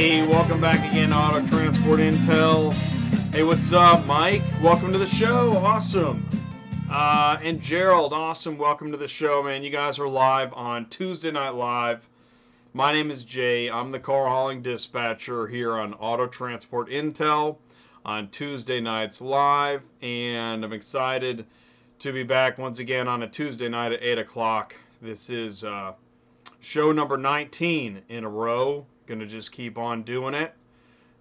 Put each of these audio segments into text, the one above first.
Hey, welcome back again to Auto Transport Intel. Hey, what's up, Mike? Welcome to the show. Awesome. And Gerald, awesome. Welcome to the show, man. You guys are live on Tuesday Night Live. My name is Jay. I'm the car hauling dispatcher here on Auto Transport Intel on Tuesday nights live, and I'm excited to be back once again on a Tuesday night at 8 o'clock. This is show number 19 in a row. Gonna just keep on doing it.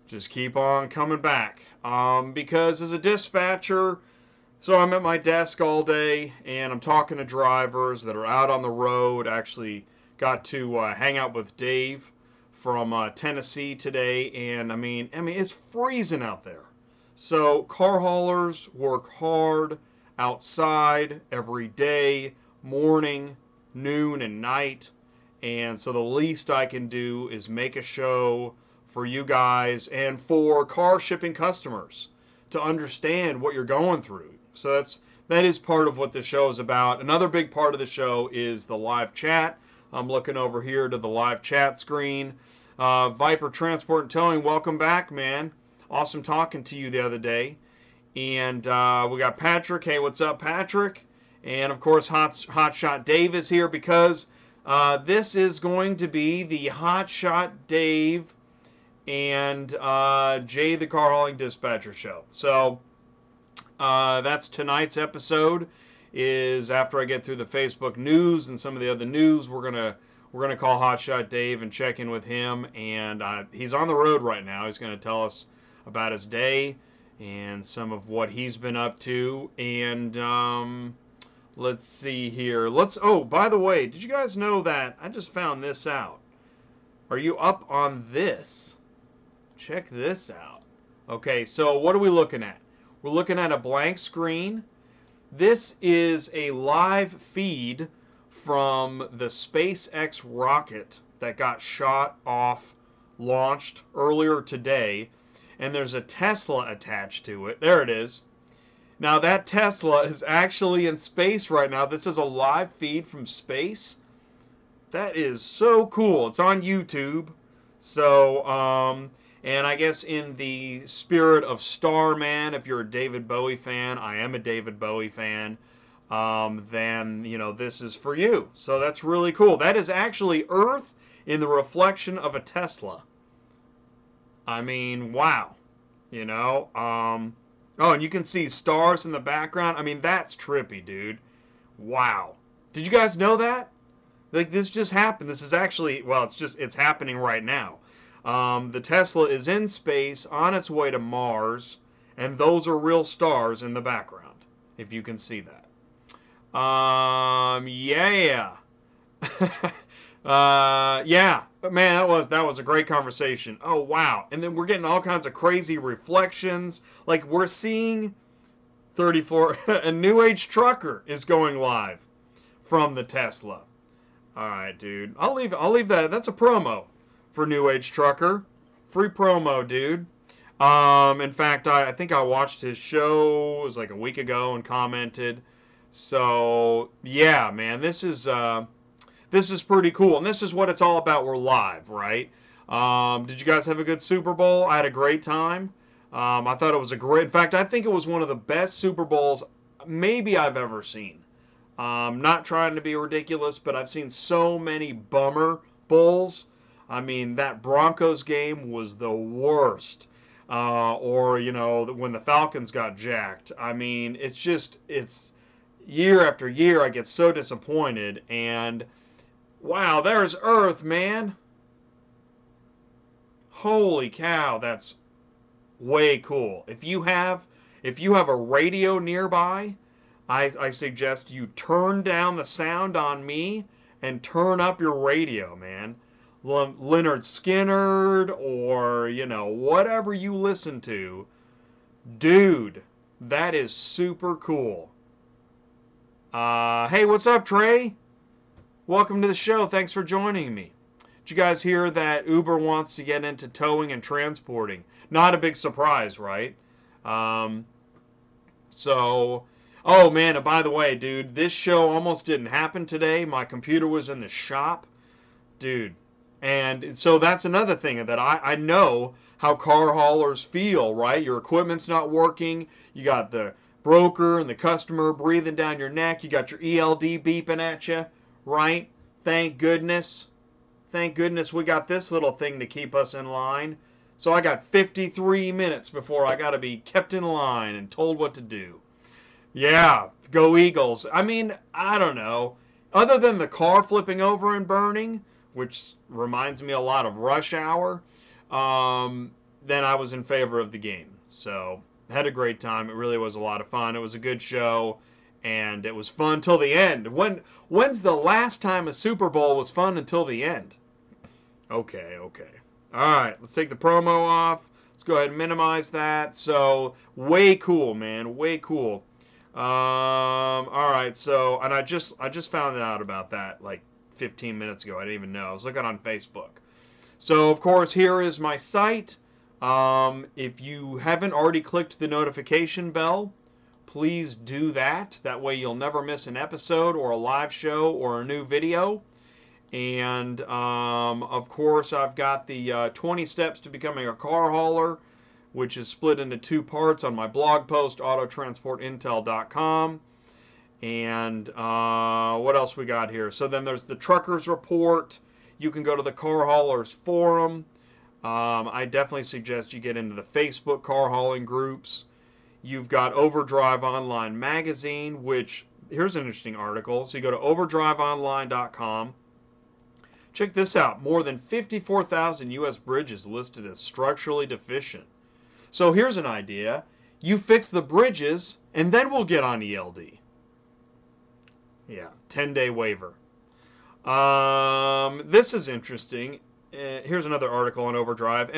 Just keep on coming back. Because as a dispatcher, so I'm at my desk all day and I'm talking to drivers that are out on the road. Actually got to hang out with Dave from Tennessee today, and I mean it's freezing out there. So car haulers work hard outside every day, morning, noon, and night. And so the least I can do is make a show for you guys and for car shipping customers to understand what you're going through. So that is part of what the show is about. Another big part of the show is the live chat. I'm looking over here to the live chat screen. Viper Transport and Towing, welcome back, man. Awesome talking to you the other day. And we got Patrick. Hey, what's up, Patrick? And of course, Hotshot Dave is here because this is going to be the Hotshot Dave and Jay the Car Hauling Dispatcher show. So that's tonight's episode. Is after I get through the Facebook news and some of the other news, we're gonna call Hotshot Dave and check in with him. And he's on the road right now. He's gonna tell us about his day and some of what he's been up to. And let's see here. Oh, by the way, did you guys know that I just found this out? Are you up on this? Check this out. Okay, so what are we looking at? We're looking at a blank screen. This is a live feed from the SpaceX rocket that got shot off, launched earlier today. And there's a Tesla attached to it. There it is. Now that Tesla is actually in space right now. This is a live feed from space. That is so cool. It's on YouTube. So, and I guess in the spirit of Starman, if you're a David Bowie fan, I am a David Bowie fan, then, you know, this is for you. So that's really cool. That is actually Earth in the reflection of a Tesla. I mean, wow. You know, oh, and you can see stars in the background. I mean, that's trippy, dude. Wow. Did you guys know that? Like, this just happened. This is actually, well, it's happening right now. The Tesla is in space on its way to Mars, and those are real stars in the background, if you can see that. Yeah. Yeah, but man, that was a great conversation. Oh wow. And then we're getting all kinds of crazy reflections. Like we're seeing 34 a New Age trucker is going live from the Tesla. All right, dude. I'll leave that. That's a promo for New Age trucker. Free promo, dude. In fact, I think I watched his show, it was like a week ago, and commented. So, yeah, man, this is pretty cool, and this is what it's all about. We're live, right? Did you guys have a good Super Bowl? I had a great time. I thought it was in fact, I think it was one of the best Super Bowls maybe I've ever seen. Not trying to be ridiculous, but I've seen so many bummer bowls. I mean, that Broncos game was the worst. Or, you know, when the Falcons got jacked. I mean, it's year after year I get so disappointed, and wow, there's Earth, man. Holy cow, that's way cool. If you have a radio nearby, I suggest you turn down the sound on me and turn up your radio, man. Leonard Skinner or, you know, whatever you listen to. Dude, that is super cool. Hey, what's up, Trey? Welcome to the show. Thanks for joining me. Did you guys hear that Uber wants to get into towing and transporting? Not a big surprise, right? So, oh man, and by the way, dude, this show almost didn't happen today. My computer was in the shop. Dude, And so that's another thing that I know how car haulers feel, right? Your equipment's not working. You got the broker and the customer breathing down your neck. You got your ELD beeping at you, right? Thank goodness. Thank goodness we got this little thing to keep us in line. So I got 53 minutes before I got to be kept in line and told what to do. Yeah, go Eagles. I mean, I don't know. Other than the car flipping over and burning, which reminds me a lot of Rush Hour, then I was in favor of the game. So, had a great time. It really was a lot of fun. It was a good show, and it was fun till the end. When's the last time a Super Bowl was fun until the end? Okay. All right, let's take the promo off. Let's go ahead and minimize that. So, way cool, man. Way cool. All right, so, and I just found out about that like 15 minutes ago. I didn't even know. I was looking on Facebook. So, of course, here is my site. If you haven't already clicked the notification bell, please do that. That way you'll never miss an episode or a live show or a new video. And, of course, I've got the 20 steps to becoming a car hauler, which is split into 2 parts on my blog post, autotransportintel.com. And what else we got here? So then there's the Truckers Report. You can go to the Car Haulers Forum. I definitely suggest you get into the Facebook car hauling groups. You've got Overdrive Online Magazine, which, here's an interesting article. So you go to overdriveonline.com. Check this out. More than 54,000 U.S. bridges listed as structurally deficient. So here's an idea. You fix the bridges, and then we'll get on ELD. Yeah, 10-day waiver. This is interesting. Here's another article on Overdrive.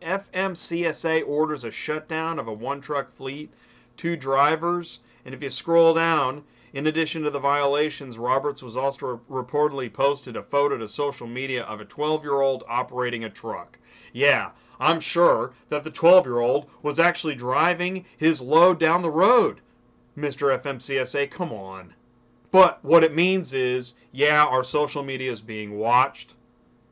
FMCSA orders a shutdown of a 1-truck fleet, 2 drivers, and if you scroll down, in addition to the violations, Roberts was also reportedly posted a photo to social media of a 12-year-old operating a truck. Yeah, I'm sure that the 12-year-old was actually driving his load down the road. Mr. FMCSA, come on. But what it means is, yeah, our social media is being watched.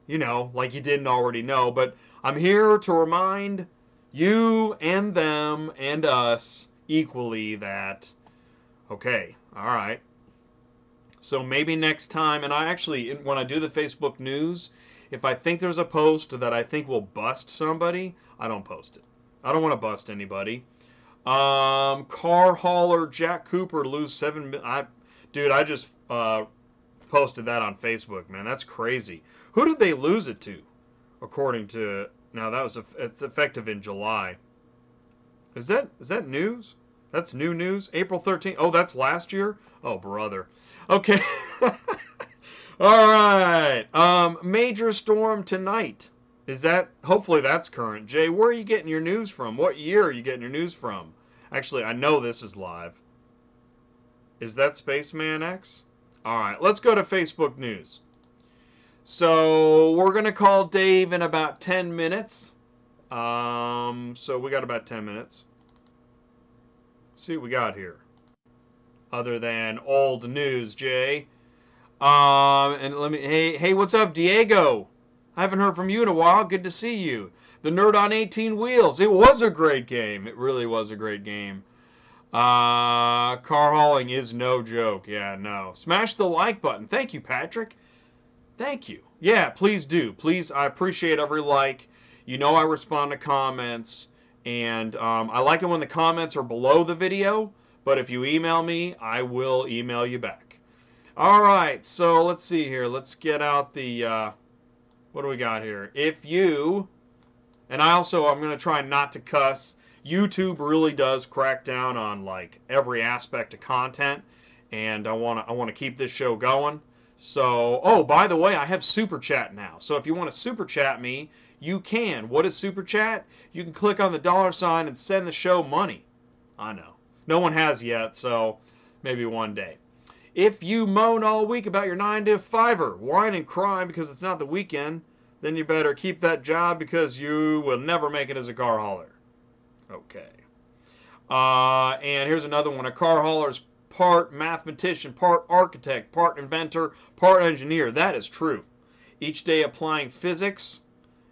You know, like you didn't already know. But I'm here to remind you and them and us equally that, okay, all right. So maybe next time, and I actually, when I do the Facebook news, if I think there's a post that I think will bust somebody, I don't post it. I don't want to bust anybody. Car hauler Jack Cooper lose 7 million. Dude, I just posted that on Facebook, man. That's crazy. Who did they lose it to? According to, now that was, it's effective in July. Is that news? That's new news? April 13th. Oh, that's last year? Oh, brother. Okay. All right. Major storm tonight. Is that, hopefully that's current. Jay, where are you getting your news from? What year are you getting your news from? Actually, I know this is live. Is that Spaceman X? All right, let's go to Facebook news. So we're going to call Dave in about 10 minutes. So we got about 10 minutes. Let's see what we got here. Other than old news, Jay. And let me, hey, what's up, Diego? I haven't heard from you in a while. Good to see you. The Nerd on 18 Wheels. It was a great game. It really was a great game. Car hauling is no joke. Yeah, no. Smash the like button. Thank you, Patrick. Thank you. Yeah, please do. Please, I appreciate every like. You know I respond to comments. And I like it when the comments are below the video. But if you email me, I will email you back. All right, so let's see here. Let's get out the... what do we got here? If you... And I'm going to try not to cuss. YouTube really does crack down on like every aspect of content, and I want to keep this show going. So, oh, by the way, I have Super Chat now. So if you want to Super Chat me, you can. What is Super Chat? You can click on the $ and send the show money. I know. No one has yet, so maybe one day. If you moan all week about your 9-to-5-er, whine and cry because it's not the weekend, then you better keep that job because you will never make it as a car hauler. Okay. And here's another one. A car hauler's part mathematician, part architect, part inventor, part engineer. That is true. each day applying physics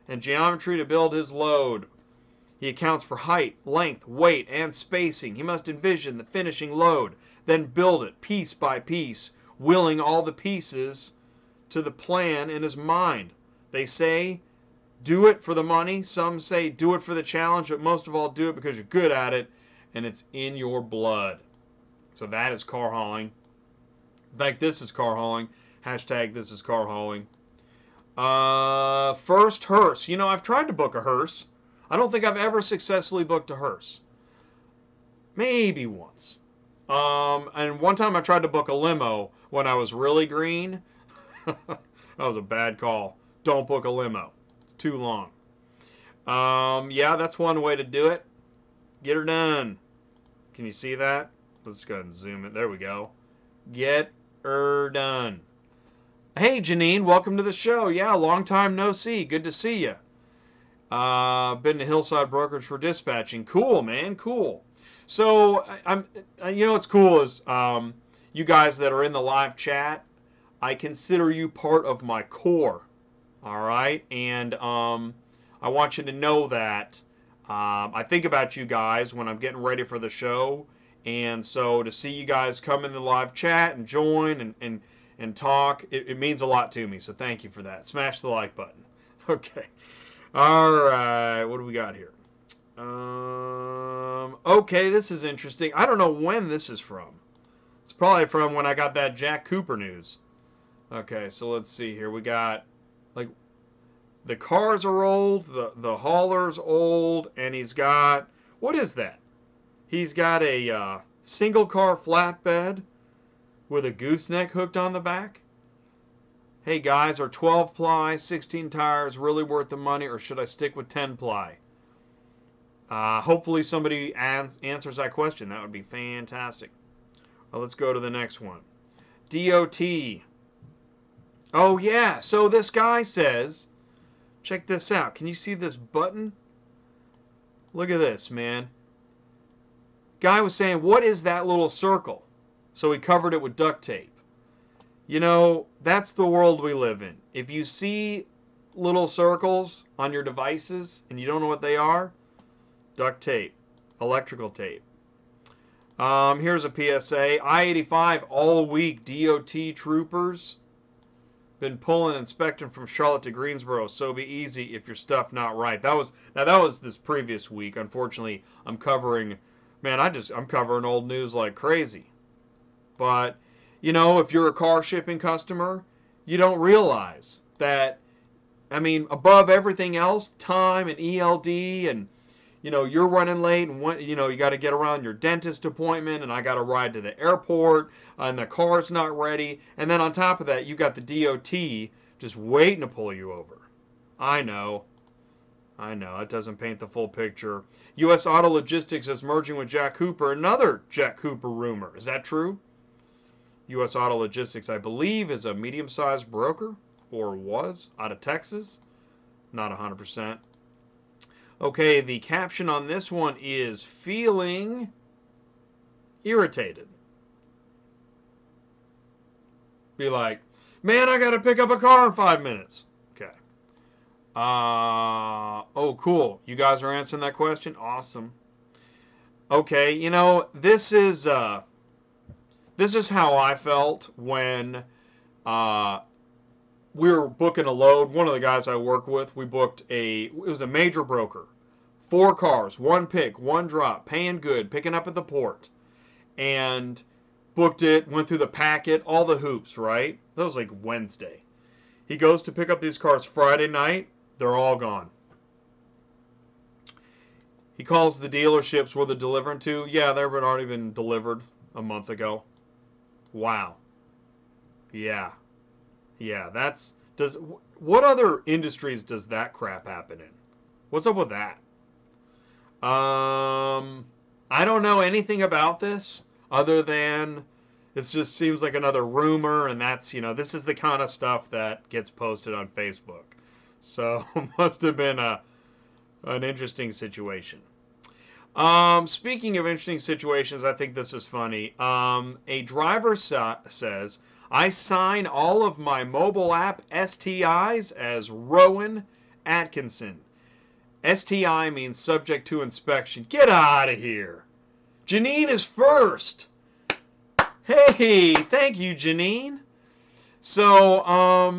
and geometry to build his load. He accounts for height, length, weight, and spacing. He must envision the finishing load, then build it piece by piece, willing all the pieces to the plan in his mind. They say, do it for the money. Some say, do it for the challenge, but most of all, do it because you're good at it, and it's in your blood. So that is car hauling. In fact, this is car hauling. Hashtag this is car hauling. First hearse. You know, I've tried to book a hearse. I don't think I've ever successfully booked a hearse. Maybe once. And one time I tried to book a limo when I was really green. That was a bad call. Don't book a limo. It's too long. Yeah, that's one way to do it. Get her done. Can you see that? Let's go ahead and zoom it. There we go. Get her done. Hey, Janine, welcome to the show. Yeah, long time no see. Good to see you. Been to Hillside Brokerage for dispatching. Cool, man. Cool. So, you know what's cool is you guys that are in the live chat, I consider you part of my core. All right? And I want you to know that I think about you guys when I'm getting ready for the show. And so to see you guys come in the live chat and join and talk, it means a lot to me. So thank you for that. Smash the like button. Okay. All right, what do we got here? Okay, this is interesting. I don't know when this is from. It's probably from when I got that Jack Cooper news. Okay, so let's see here. We got, like, the cars are old, the hauler's old, and he's got, what is that? He's got a single car flatbed with a gooseneck hooked on the back. Hey guys, are 12 ply, 16 tires really worth the money, or should I stick with 10 ply? Hopefully somebody answers that question. That would be fantastic. Well, let's go to the next one. DOT. Oh yeah, so this guy says, check this out. Can you see this button? Look at this, man. Guy was saying, what is that little circle? So he covered it with duct tape. You know, that's the world we live in. If you see little circles on your devices and you don't know what they are, duct tape, electrical tape. Here's a PSA. I-85 all week. DOT troopers been pulling inspecting from Charlotte to Greensboro. So be easy if your stuff not right. That was this previous week. Unfortunately, I'm covering. Man, I'm covering old news like crazy. But you know, if you're a car shipping customer, you don't realize that, I mean, above everything else, time and ELD and, you know, you're running late and, you know, you got to get around your dentist appointment and I got to ride to the airport and the car's not ready. And then on top of that, you got the DOT just waiting to pull you over. I know. It doesn't paint the full picture. U.S. Auto Logistics is merging with Jack Cooper. Another Jack Cooper rumor. Is that true? U.S. Auto Logistics, I believe, is a medium-sized broker, or was, out of Texas. Not 100%. Okay, the caption on this one is feeling irritated. Be like, man, I got to pick up a car in 5 minutes. Okay. Oh, cool. You guys are answering that question? Awesome. Okay, you know, this is how I felt when we were booking a load. One of the guys I work with, we booked it was a major broker. 4 cars, 1 pick, 1 drop, paying good, picking up at the port. And booked it, went through the packet, all the hoops, right? That was like Wednesday. He goes to pick up these cars Friday night. They're all gone. He calls the dealerships where they're delivering to. Yeah, they've already been delivered a month ago. Wow. Yeah. Yeah, what other industries does that crap happen in? What's up with that? I don't know anything about this other than it just seems like another rumor, and that's, you know, this is the kind of stuff that gets posted on Facebook. So, must have been an interesting situation. Speaking of interesting situations, I think this is funny. A driver says, I sign all of my mobile app STIs as Rowan Atkinson. STI means subject to inspection. Get out of here. Janine is first. Hey, thank you, Janine. So I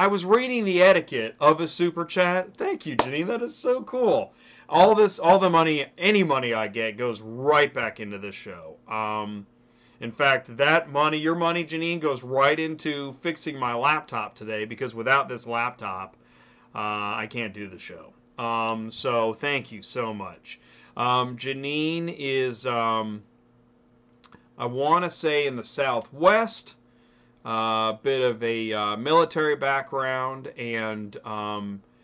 was reading the etiquette of a super chat. Thank you, Janine. That is so cool. All the money, any money I get goes right back into this show. In fact, that money, your money, Janine, goes right into fixing my laptop today, because without this laptop, I can't do the show. So thank you so much. Janine is, I want to say, in the Southwest. Bit of a military background, and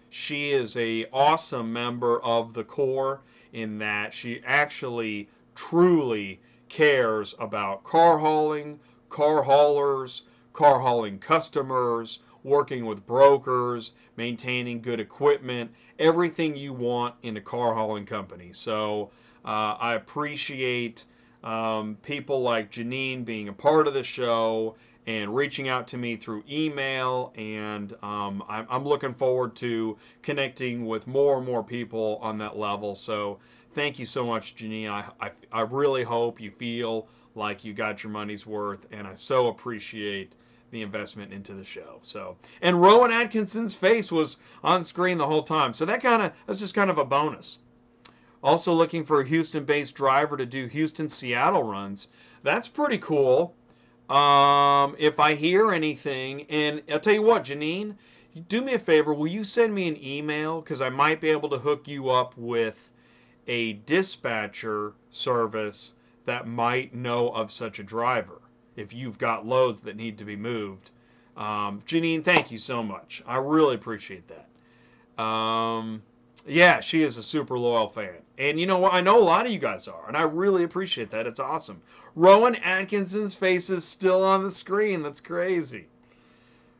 she is a awesome member of the Corps in that she actually truly cares about car hauling, car haulers, car hauling customers, working with brokers, maintaining good equipment, everything you want in a car hauling company. So I appreciate people like Janine being a part of the show and reaching out to me through email, and I'm looking forward to connecting with more and more people on that level. So thank you so much, Janine. I really hope you feel like you got your money's worth, and I so appreciate the investment into the show. So, and Rowan Atkinson's face was on screen the whole time, so that's just kind of a bonus. Also looking for a Houston-based driver to do Houston-Seattle runs. That's pretty cool. If I hear anything, and I'll tell you what, Janine, do me a favor, will you send me an email? Because I might be able to hook you up with a dispatcher service that might know of such a driver, if you've got loads that need to be moved. Janine, thank you so much. I really appreciate that. Yeah, she is a super loyal fan. And you know what? I know a lot of you guys are, and I really appreciate that. It's awesome. Rowan Atkinson's face is still on the screen. That's crazy.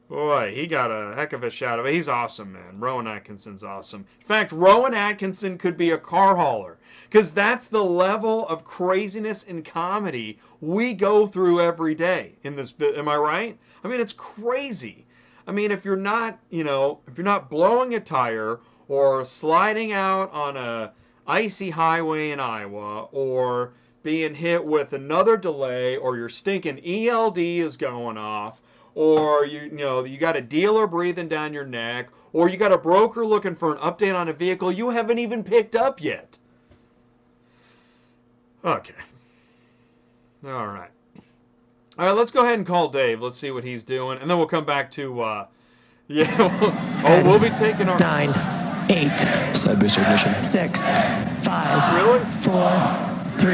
Boy, he got a heck of a shout out. He's awesome, man. Rowan Atkinson's awesome. In fact, Rowan Atkinson could be a car hauler, because that's the level of craziness and comedy we go through every day in this bit. Am I right? I mean, it's crazy. I mean, if you're not blowing a tire or sliding out on a icy highway in Iowa, or being hit with another delay, or your stinking ELD is going off, or you got a dealer breathing down your neck, or you got a broker looking for an update on a vehicle you haven't even picked up yet. Okay. All right. All right, let's go ahead and call Dave. Let's see what he's doing, and then we'll come back to we'll be taking our 9, 8, Side booster ignition. 6, 5, Really? 4, 3, 2.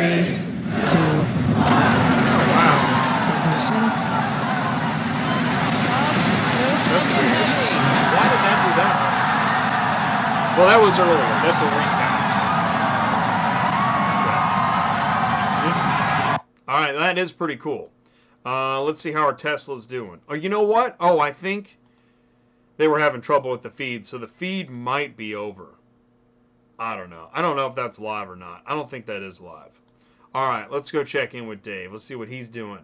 Why did that do that? Well, that was earlier. That's a recap. Okay. All right, that is pretty cool. Let's see how our Tesla's doing. Oh, you know what? Oh, I think they were having trouble with the feed, so the feed might be over. I don't know. I don't know if that's live or not. I don't think that is live. All right, let's go check in with Dave. Let's see what he's doing.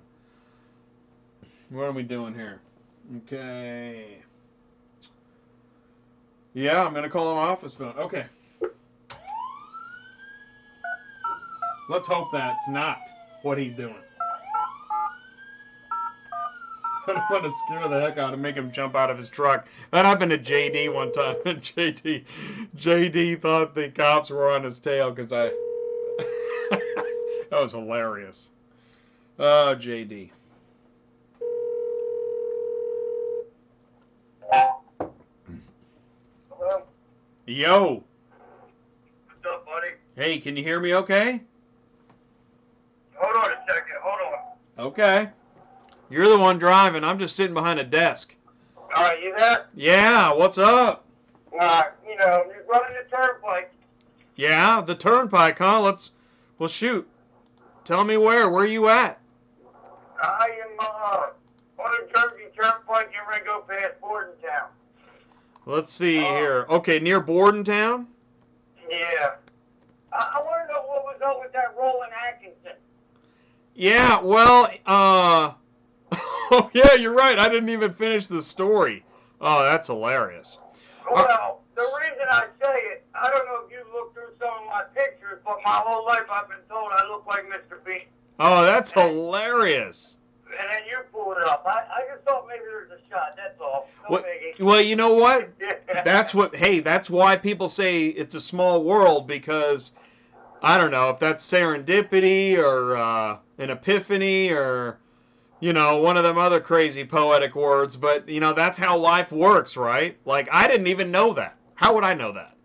What are we doing here? Okay. Yeah, I'm going to call him office phone. Okay. Let's hope that's not what he's doing. I don't want to scare the heck out and make him jump out of his truck. That happened to JD one time. JD thought the cops were on his tail because I... That was hilarious. Oh, JD. Hello? Yo. What's up, buddy? Hey, can you hear me okay? Hold on a second. Hold on. Okay. You're the one driving. I'm just sitting behind a desk. All right, you there? Yeah, what's up? You're running the turnpike. Yeah, the turnpike, huh? Well, shoot. Tell me where you at? I am on the Jersey Turnpike. You're ready to go past Bordentown. Let's see here. Okay, near Bordentown? Yeah. I want to know what was up with that Roland Atkinson. Yeah, well, Oh, yeah, you're right. I didn't even finish the story. Oh, that's hilarious. Well, the reason I say it, I don't know if you looked through some of my pictures, but my whole life I've been told I look like Mr. Bean. Oh, that's hilarious. And then you pulled it up. I just thought maybe there's a shot, that's all. No biggie. Well, you know what? Yeah. That's why people say it's a small world, because I don't know if that's serendipity or an epiphany or, one of them other crazy poetic words, but, that's how life works, right? Like, I didn't even know that. How would I know that?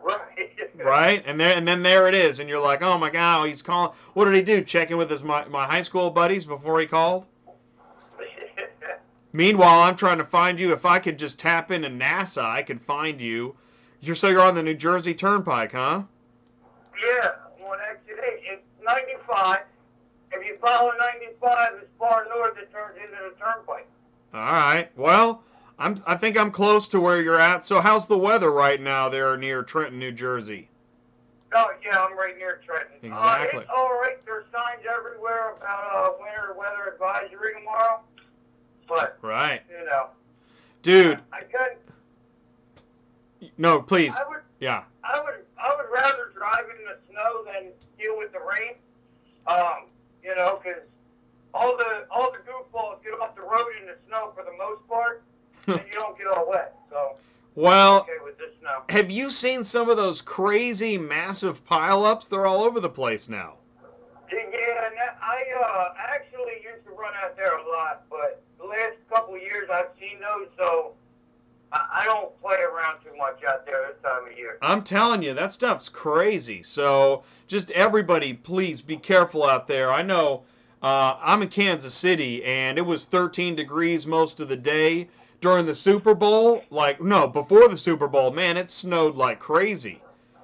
Right. Right? And then there it is, and you're like, oh my God, he's calling. What did he do? Check in with my high school buddies before he called? Meanwhile, I'm trying to find you. If I could just tap into NASA, I could find you. You're on the New Jersey Turnpike, huh? Yeah, well, actually, it's 95. If you follow 95 as far north, it turns into the turnpike. All right. Well, I think I'm close to where you're at. So how's the weather right now there near Trenton, New Jersey? Oh, yeah, I'm right near Trenton. Exactly. It's all right. There's signs everywhere about winter weather advisory tomorrow. But, right. Dude. I couldn't. No, please. I would rather drive in the snow than deal with the rain. Because all the goofballs get off the road in the snow for the most part, and you don't get all wet. So, well, okay with the snow. Have you seen some of those crazy, massive pileups? They're all over the place now. Yeah, and I actually used to run out there a lot, but the last couple of years I've seen those, so I don't play around too much out there this time of year. I'm telling you, that stuff's crazy. So just everybody, please be careful out there. I know I'm in Kansas City, and it was 13 degrees most of the day. During the Super Bowl, before the Super Bowl, man, it snowed like crazy.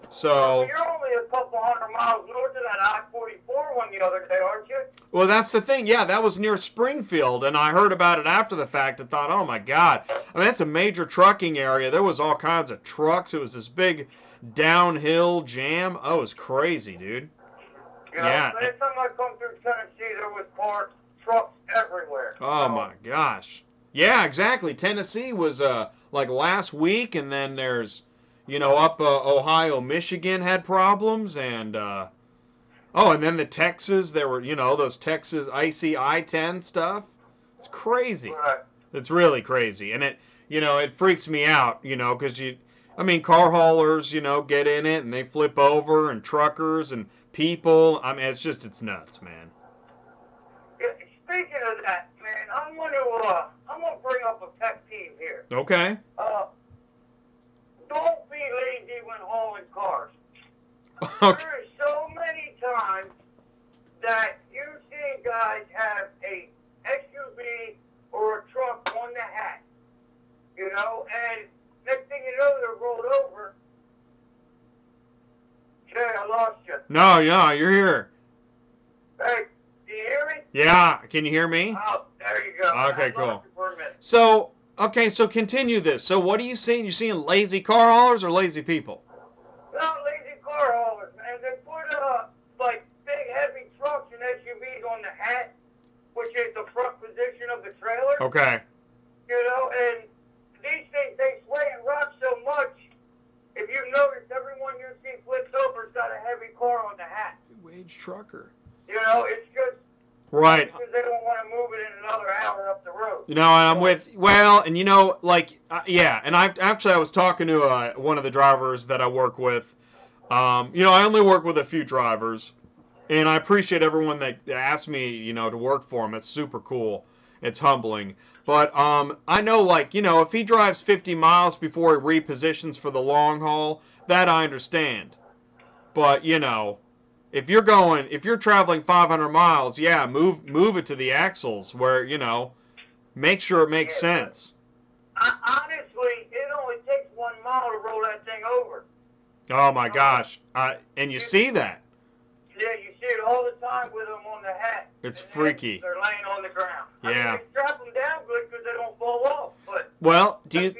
So well, you're only a couple hundred miles north of that I-44 one the other day, aren't you? Well, that's the thing. Yeah, that was near Springfield, and I heard about it after the fact and thought, oh, my God. I mean, that's a major trucking area. There was all kinds of trucks. It was this big downhill jam. Oh, it was crazy, dude. Yeah. Last time I come through Tennessee, there was trucks everywhere. Oh, my gosh. Yeah, exactly. Tennessee was like last week, and then there's, up Ohio, Michigan had problems, and and then the Texas, there were, those Texas icy I-10 stuff. It's crazy. Right. It's really crazy, and it freaks me out, because car haulers, get in it and they flip over, and truckers and people. I mean, it's nuts, man. Yeah, speaking of that, man, I'm gonna bring up a pet peeve here. Okay. Don't be lazy when hauling cars. Okay. There are so many times that you see guys have a SUV or a truck on the hat, and next thing you know, they're rolled over. Jay, I lost you. No, you're here. Hey, do you hear me? Yeah, can you hear me? Oh, there you go. Okay, cool. I lost you for a minute. So continue this. So what are you seeing? You seeing lazy car haulers or lazy people? No, lazy car haulers, man. They put big heavy trucks and SUVs on the hat, which is the front position of the trailer. Okay. And these things, they sway and rock so much. If you've noticed, everyone you see flips over's got a heavy car on the hat. Wage trucker. It's just right. Because they don't want to move it in another hour up the road. And I'm with, and I was talking to one of the drivers that I work with. I only work with a few drivers, and I appreciate everyone that asks me, to work for them. It's super cool. It's humbling. But I know, if he drives 50 miles before he repositions for the long haul, that I understand. But, if you're traveling 500 miles, yeah, move it to the axles where, make sure it makes sense. Honestly, it only takes 1 mile to roll that thing over. Oh my gosh. And you see that. Yeah, you see it all the time with them on the hat. It's freaky. They're laying on the ground. Yeah. They strap them down good because they don't fall off. But well, do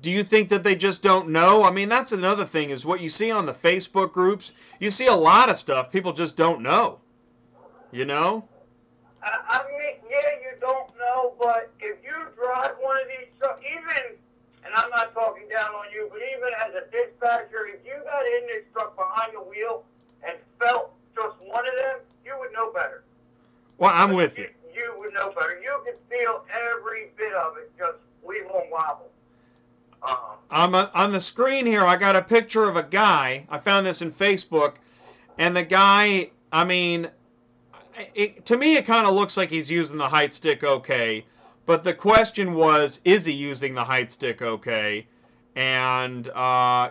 you think that they just don't know? I mean, that's another thing is what you see on the Facebook groups. You see a lot of stuff people just don't know. I mean, yeah, you don't know. But if you drive one of these trucks, even, and I'm not talking down on you, but even as a dispatcher, if you got in this truck behind the wheel and felt just one of them, you would know better. Well, I'm with you. You would know better. You can feel every bit of it just wiggle and wobble. On the screen here, I got a picture of a guy. I found this in Facebook, and the guy, I mean, to me it kind of looks like he's using the height stick okay, but the question was, is he using the height stick okay? And,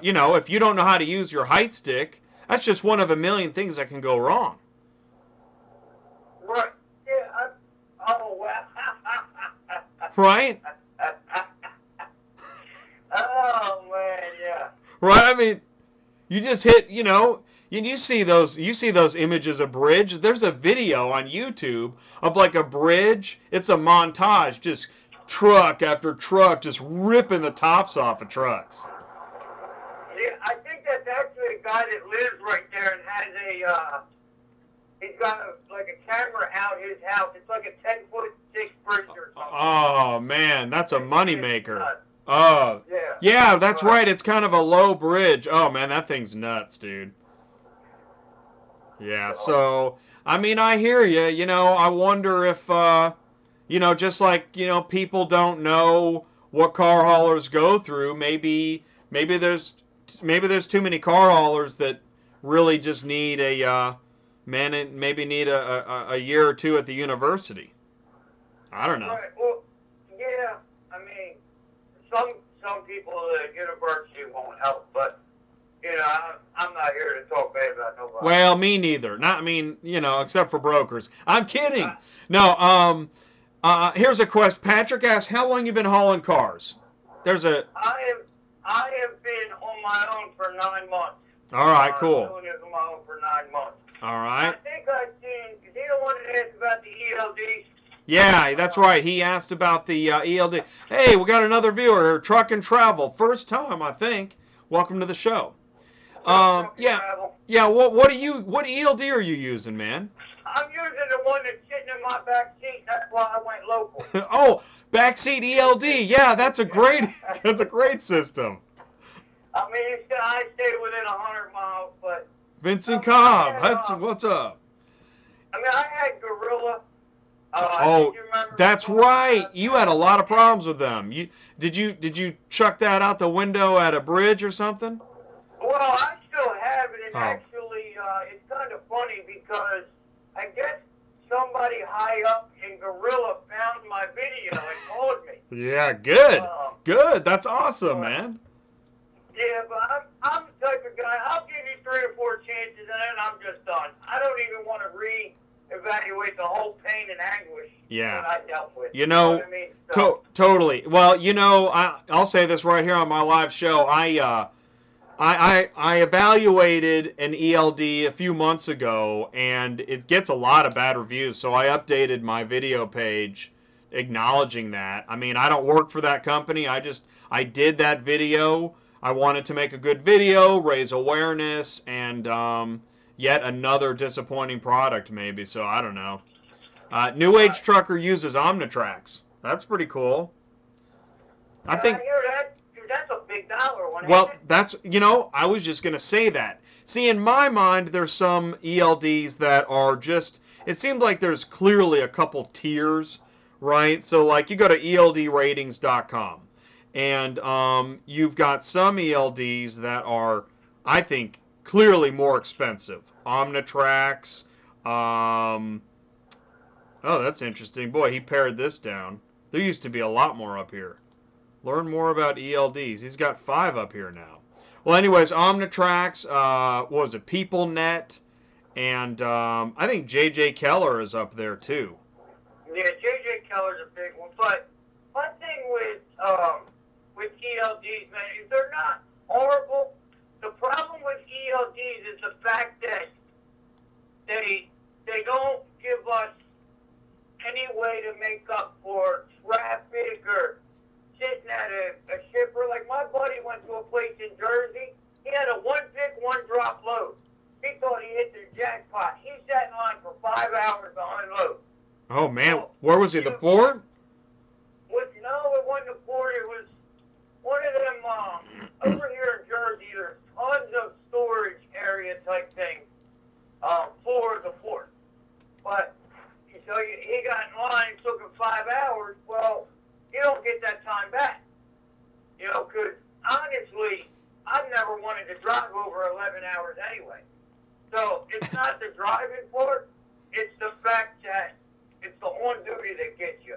you know, if you don't know how to use your height stick, that's just one of a million things that can go wrong. Right. Yeah. Oh, wow. Right? Oh, man, yeah. Right? I mean, you just hit, you know, you see those images of bridge. There's a video on YouTube of like a bridge. It's a montage, just truck after truck, just ripping the tops off of trucks. Yeah, I think that's actually a guy that lives right there and has he's got like a camera out his house. It's like a 10-foot-6 bridge or something. Oh man, that's a moneymaker. Oh, yeah. Yeah, that's right. It's kind of a low bridge. Oh man, that thing's nuts, dude. Yeah, so, I mean, I hear you. You know, I wonder if, you know, just like, you know, people don't know what car haulers go through. Maybe there's too many car haulers that really just need maybe need a year or two at the university. I don't know. Right. Well, yeah. I mean, some people at university won't help, but you know, I'm not here to talk bad about nobody. Well, me neither. Not, I mean, you know, except for brokers. I'm kidding. No. Here's a question. Patrick asks, "How long you been hauling cars?" There's a. I have been on my own for 9 months. All right, cool. Doing this on my own for 9 months. All right. I think I've seen. Is he the one that asked about the ELD? Yeah, that's right. He asked about the ELD. Hey, we got another viewer here. Truck and Travel, first time, I think. Welcome to the show. Yeah. What ELD are you using, man? I'm using the one that's sitting in my back seat. That's why I went local. Oh, backseat ELD. Yeah, that's a great system. I mean, I stay within 100 miles, but. Vincent Cobb, what's up? I mean, I had Gorilla. Oh, that's right. You had a lot of problems with them. Did you chuck that out the window at a bridge or something? Well, I still have it, and actually, it's kind of funny because I guess somebody high up in Gorilla found my video and called me. Yeah, good. Good. That's awesome, man. Yeah, but I'm the type of guy, I'll give you 3 or 4 chances, and then I'm just done. I don't even want to reevaluate the whole pain and anguish that I dealt with. You know what I mean? So, totally. Well, you know, I'll say this right here on my live show. I evaluated an ELD a few months ago, and it gets a lot of bad reviews, so I updated my video page acknowledging that. I mean, I don't work for that company. I did that video. I wanted to make a good video, raise awareness, and yet another disappointing product maybe, so I don't know. New Age Trucker uses Omnitrax. That's pretty cool. I think... I hear that. That's a big dollar one. Well, that's, you know, I was just going to say that. See, in my mind, there's some ELDs that are just, it seems like there's clearly a couple tiers, right? So, like, you go to ELDratings.com, and you've got some ELDs that are, I think, clearly more expensive. Omnitrax. Oh, that's interesting. Boy, he pared this down. There used to be a lot more up here. Learn more about ELDs. He's got 5 up here now. Well, anyways, Omnitrax, what was it, PeopleNet, and I think J.J. Keller is up there too. Yeah, J.J. Keller's a big one. But one thing with ELDs, man, is they're not horrible. The problem with ELDs is the fact that they don't give us any way to make up for traffic or sitting at a shipper. Like my buddy went to a place in Jersey. He had a one pick, one drop load. He thought he hit the jackpot. He sat in line for 5 hours to unload. Oh man, where was he? The port? So he got in line, took him 5 hours. Well, you don't get that time back. You know, because honestly, I've never wanted to drive over 11 hours anyway. So it's not the driving part, it's the fact that it's the on duty that gets you,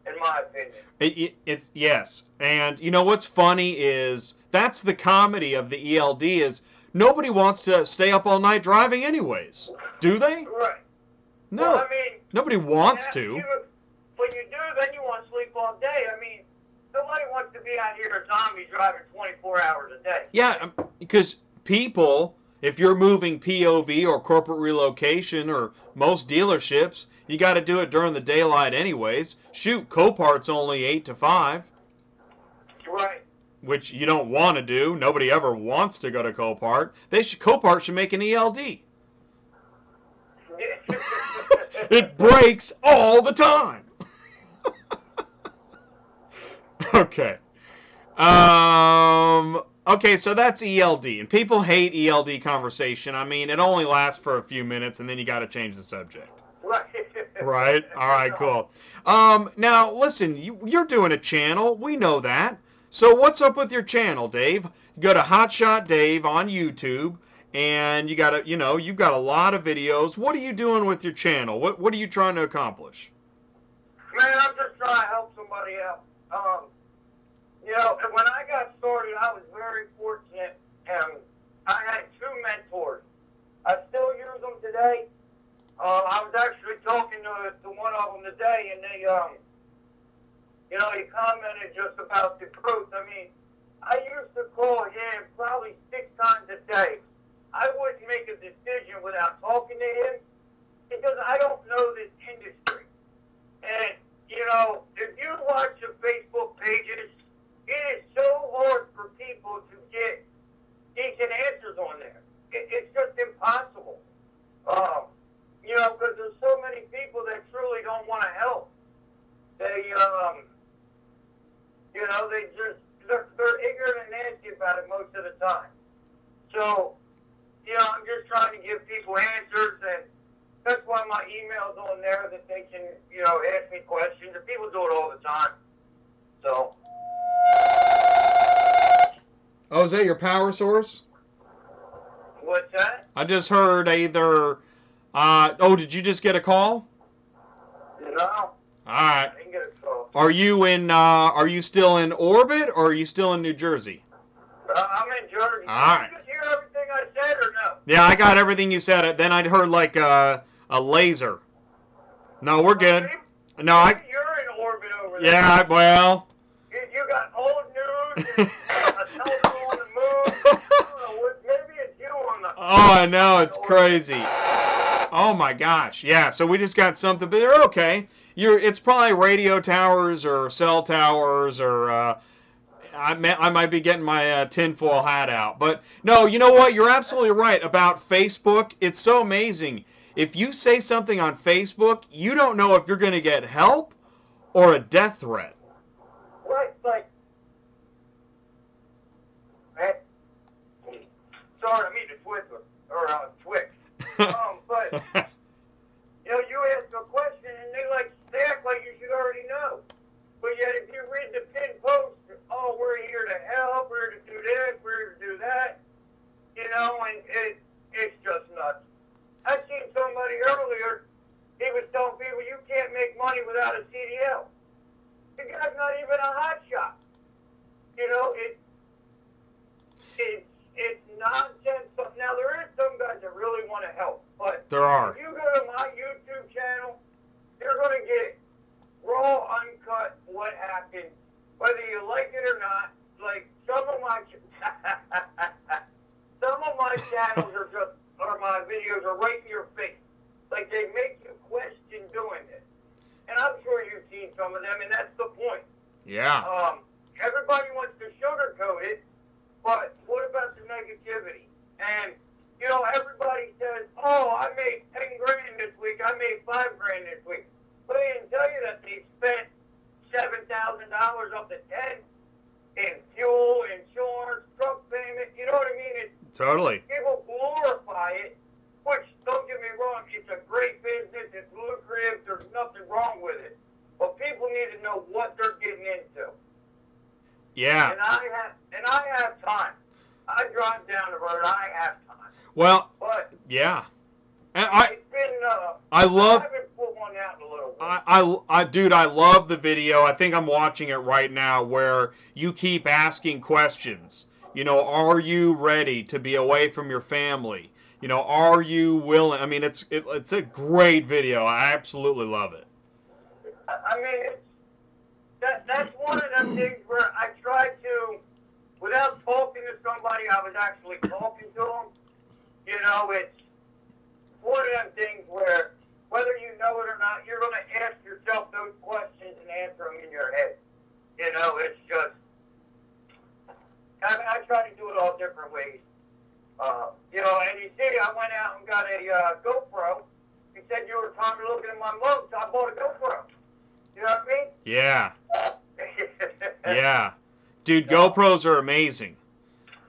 in my opinion. It's yes, and you know what's funny is that's the comedy of the ELD is nobody wants to stay up all night driving anyways, do they? Right. No, Well, I mean, nobody wants to. When you do, then you want to sleep all day. I mean, nobody wants to be out here a zombie driving 24 hours a day. Yeah, because people, if you're moving POV or corporate relocation or most dealerships, you got to do it during the daylight anyways. Shoot, Copart's only 8 to 5. Right. Which you don't want to do. Nobody ever wants to go to Copart. Copart should make an ELD. It breaks all the time. Okay. Okay, so that's ELD, and people hate ELD conversation. I mean, it only lasts for a few minutes, and then you got to change the subject. Right. Right. All right. Cool. Now listen, you're doing a channel. We know that. So what's up with your channel, Dave? You go to Hotshot Dave on YouTube, and you got you've got a lot of videos. What are you doing with your channel? What are you trying to accomplish? Man, I'm just trying to help somebody out. You know, and when I got started, I was very fortunate, and I had 2 mentors. I still use them today. I was actually talking to one of them today, and they, you know, he commented just about the growth. I mean, I used to call him probably 6 times a day. I wouldn't make a decision without talking to him because I don't know this industry. And, you know, if you watch the Facebook pages, it is so hard for people to get decent answers on there. It's just impossible. You know, because there's so many people that truly don't want to help. They, you know, they're ignorant and nasty about it most of the time. So, you know, I'm just trying to give people answers, and that's why my email's on there that they can, you know, ask me questions. And people do it all the time. So. Oh, is that your power source? What's that? I just heard either. Oh, did you just get a call? No. All right. I didn't get a call. Are you in? Are you still in orbit, or are you still in New Jersey? I'm in Jersey. All right. Did you just hear everything I said, or no? Yeah, I got everything you said. Then I'd heard like a laser. No, we're good. No, You're in orbit over there. Yeah, well. You got old news and a telephone on the moon. I don't know, maybe it's you on the. Oh, I know, it's crazy. Oh my gosh, yeah. So we just got something, but they're okay. It's probably radio towers or cell towers, or I might be getting my tinfoil hat out. But no, you know what? You're absolutely right about Facebook. It's so amazing. If you say something on Facebook, you don't know if you're going to get help or a death threat. Right, like. Sorry, I mean to Twitter or Twix. But you know, you ask a question and they act like you should already know. But yet, if you read the pinned post, oh, we're here to help, we're here to do this, we're here to do that, you know, and it's just nuts. I seen somebody earlier. He was telling people you can't make money without a CDL. The guy's not even a hotshot. You know, it's nonsense. Now, there is some guys that really want to help, but there are. If you go to my YouTube channel, you're going to get raw, uncut what happened, whether you like it or not. Like, some of my channels or my videos are right in your face. Like, they make you question doing it. And I'm sure you've seen some of them, and that's the point. Yeah. Everybody wants to sugarcoat it, but what about the negativity? And, you know, everybody says, oh, I made 10 grand this week, I made 5 grand this week. But they didn't tell you that they spent $7,000 up to 10 in fuel, insurance, truck payment, you know what I mean? Totally. People glorify it, which, don't get me wrong, it's a great business, it's lucrative, there's with it. But people need to know what they're getting into. Yeah. And I have time. I drive down the road. I have time. Well, but yeah. And it's been, I love. I haven't put one out in a little bit. Dude, I love the video. I think I'm watching it right now where you keep asking questions. You know, are you ready to be away from your family? You know, are you willing? I mean, it's a great video. I absolutely love it. I mean, that's one of them things where I try to, without talking to somebody, I was actually talking to them. You know, it's one of them things where, whether you know it or not, you're going to ask yourself those questions and answer them in your head. You know, it's just, I try to do it all different ways. You know, and you see, I went out and got a GoPro. You said you were tired of looking at my mugs, so I bought a GoPro. You know what I mean? Yeah. Yeah. Dude, GoPros are amazing.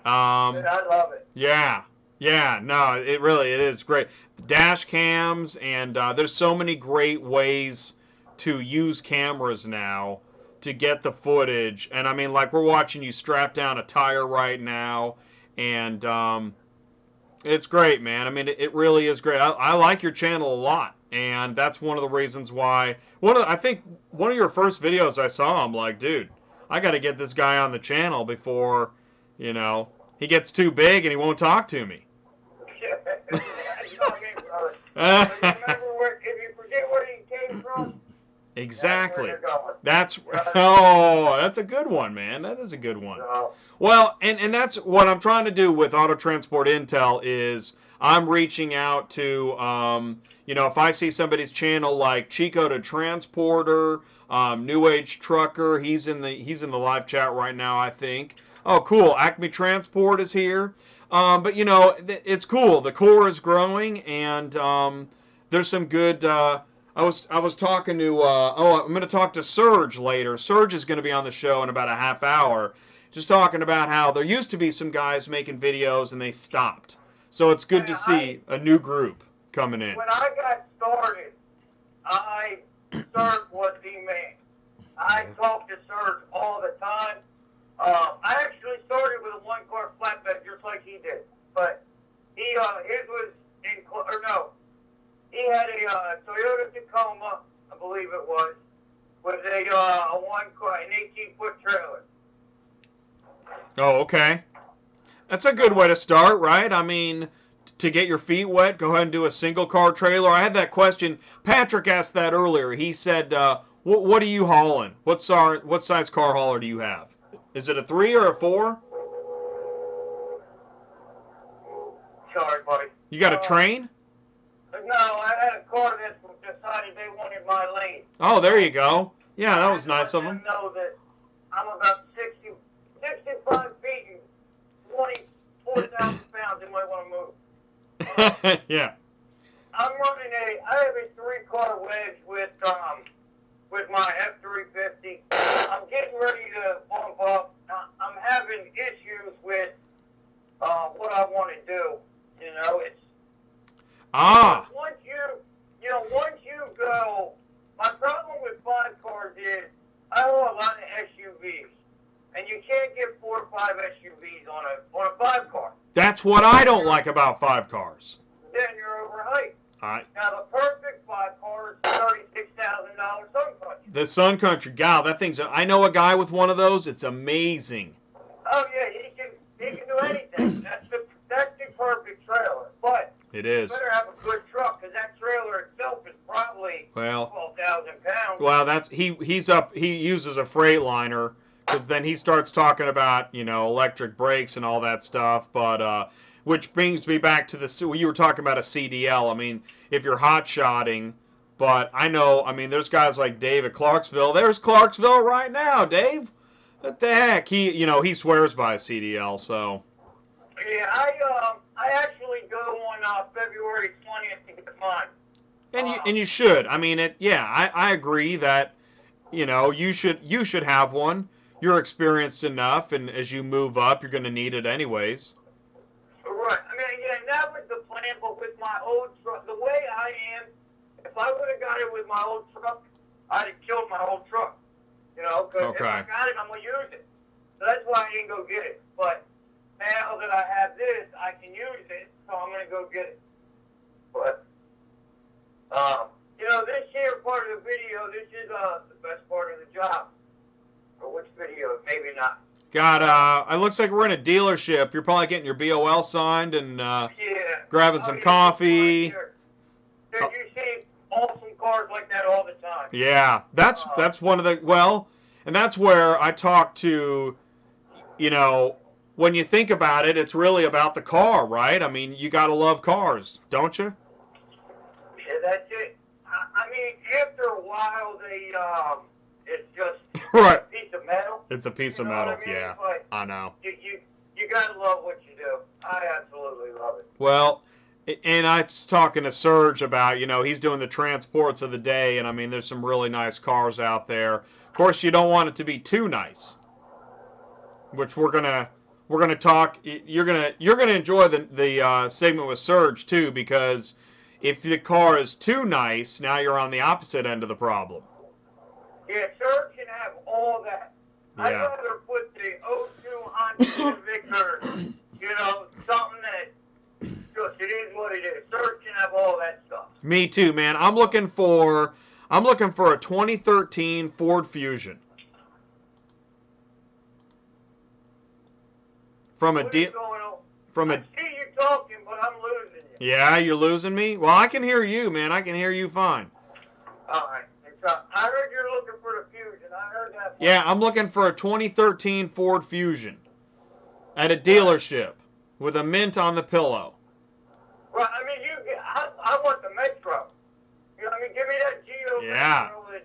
Dude, I love it. Yeah. Yeah, no, it is great. Dash cams, and there's so many great ways to use cameras now to get the footage. And I mean, like, we're watching you strap down a tire right now, and it's great, man. I mean, it really is great. I like your channel a lot, and that's one of the reasons why. I think one of your first videos I saw, I'm like, dude, I got to get this guy on the channel before, you know, he gets too big and he won't talk to me. If you forget where you came from, exactly. That's that's a good one, man. That is a good one. Well, and that's what I'm trying to do with Auto Transport Intel is I'm reaching out to you know, if I see somebody's channel like Chico the Transporter, New Age Trucker, he's in the live chat right now, I think. Oh, cool. Acme Transport is here. But you know, it's cool. The core is growing, and there's some good. I was talking to. I'm going to talk to Serge later. Serge is going to be on the show in about a half hour, just talking about how there used to be some guys making videos and they stopped. So it's good to see a new group coming in. When I got started, Serge was the man. I talked to Serge all the time. I actually started with a one-car flatbed just like he did, but his was he had a Toyota Tacoma, I believe it was, with a one-car, an 18-foot trailer. Oh, okay. That's a good way to start, right? I mean, to get your feet wet, go ahead and do a single-car trailer. I had that question. Patrick asked that earlier. He said, what are you hauling? What size car hauler do you have? Is it a 3 or a 4? Sorry, buddy. You got a train? No, I had a car that decided they wanted my lane. Oh, there you go. Yeah, that was nice of them. I know that I'm about 65 feet and 24,000 pounds. They might want to move. Yeah. I have a 3-car wedge with my F-350. I'm getting ready to bump up. I'm having issues with what I want to do. You know, it's once you go. My problem with 5 cars is I haul a lot of SUVs, and you can't get 4 or 5 SUVs on a 5 car. That's what I don't like about 5 cars. Then you're overhyped. Now the perfect 5 car is $36,000 Sun Country. The Sun Country, God, that thing's. I know a guy with one of those. It's amazing. Oh yeah, he can do anything. That's the perfect trailer, but it is. You better have a good truck because that trailer itself is probably 12,000 pounds. Well, that's he uses a Freightliner because then he starts talking about, you know, electric brakes and all that stuff. But which brings me back to you were talking about a CDL. I mean, if you're hot-shotting, but I know, I mean, there's guys like Dave at Clarksville. There's Clarksville right now, Dave. What the heck? He swears by a CDL, so. Yeah, I actually go on February 20th to get mine. And you should. I mean, I agree that, you know, you should have one. You're experienced enough, and as you move up, you're going to need it anyways. Right. I mean, yeah, that was the plan, but with my old truck, the way I am, if I would have got it with my old truck, Because if I Okay. got it, I'm going to use it. So that's why I didn't go get it. But now that I have this, I can use it, so I'm going to go get it. But, this here part of the video, this is the best part of the job. Or which video? Maybe not. It looks like we're in a dealership. You're probably getting your BOL signed and Yeah. grabbing some coffee. Did you see awesome cars like that all the time? Yeah, that's one of the, and that's where I talk to, when you think about it, it's really about the car, right? I mean, you got to love cars, don't you? Yeah, that's it. I mean, after a while, it's just Right. a piece of metal. It's a piece of You know what metal, I mean? yeah. But I know. You gotta love what you do. I absolutely love it. Well, and I was talking to Serge about, he's doing the transports of the day, and I mean, there's some really nice cars out there. Of course, you don't want it to be too nice, which we're gonna talk. You're gonna enjoy the segment with Serge too, because if the car is too nice, now you're on the opposite end of the problem. Yeah, Serge can have all that. I'd Yeah. rather put the O2 Honda Civic or, something that just, it is what it is. Serge can have all that stuff. Me too, man. I'm looking for a 2013 Ford Fusion. From a What is deal. going on? From I a. see you talking, but I'm losing you. Yeah, you're losing me. Well, I can hear you, man. I can hear you fine. All right. I heard you're looking for the Fusion. I heard that. Yeah, I'm looking for a 2013 Ford Fusion at a dealership with a mint on the pillow. Well, I mean, I want the Metro. You know what I mean? Give me that Geo Yeah. Metro, and,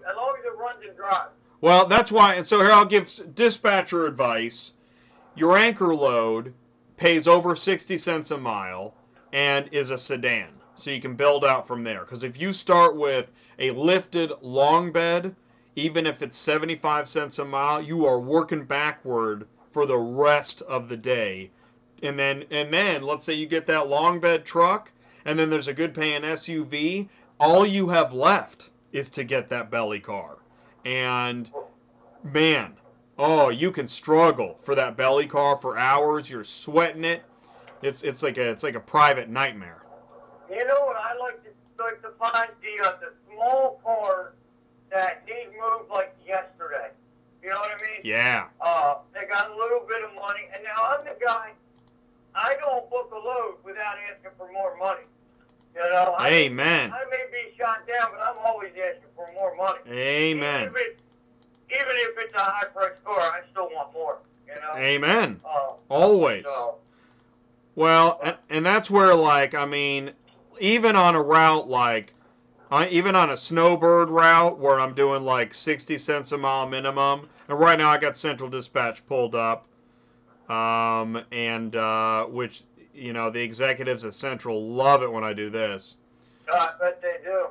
as long as it runs and drives. Well, that's why. And so here I'll give dispatcher advice. Your anchor load pays over 60 cents a mile and is a sedan. So you can build out from there. Because if you start with a lifted long bed, even if it's 75 cents a mile, you are working backward for the rest of the day. And then let's say you get that long bed truck, and then there's a good paying SUV. All you have left is to get that belly car. And man, you can struggle for that belly car for hours. You're sweating it. It's like a private nightmare. You know what I like to find? The small cars that need moved like yesterday. You know what I mean? Yeah. They got a little bit of money, and now I'm the guy. I don't book a load without asking for more money. Amen. I may be shot down, but I'm always asking for more money. Amen. Even if it's a high-priced car, I still want more. Amen. Always. So, Well, and that's where, even on a route even on a snowbird route where I'm doing 60 cents a mile minimum, and right now I got Central Dispatch pulled up, which, the executives at Central love it when I do this. I bet they do.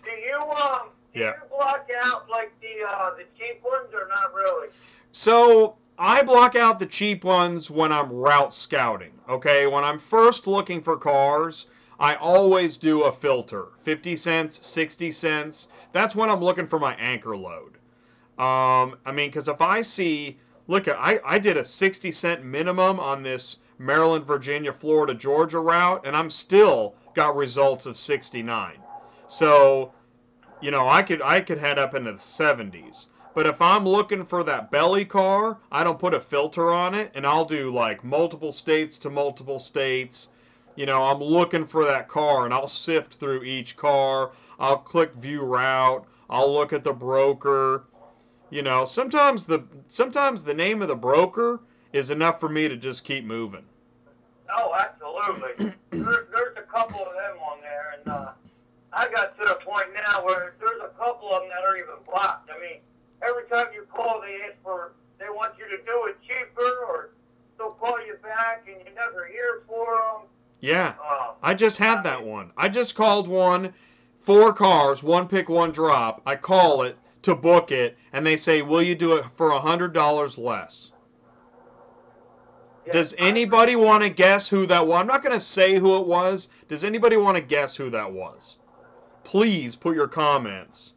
Do you block out the cheap ones or not really? So I block out the cheap ones when I'm route scouting, okay? When I'm first looking for cars, I always do a filter. 50 cents, 60 cents. That's when I'm looking for my anchor load. Because if I see, I did a 60 cent minimum on this Maryland, Virginia, Florida, Georgia route, and I'm still got results of 69. So, I could head up into the 70s. But if I'm looking for that belly car, I don't put a filter on it, and I'll do multiple states to multiple states. I'm looking for that car, and I'll sift through each car. I'll click view route. I'll look at the broker. Sometimes the name of the broker is enough for me to just keep moving. Oh, absolutely. There's a couple of them on there, and I got to the point now where there's a couple of them that are even blocked. I mean, every time you call, they want you to do it cheaper, or they'll call you back, and you never hear for them. Yeah, I just had that one. I just called 4 cars, 1 pick, 1 drop. I call it to book it, and they say, will you do it for $100 less? Does anybody want to guess who that was? I'm not going to say who it was. Does anybody want to guess who that was? Please put your comments.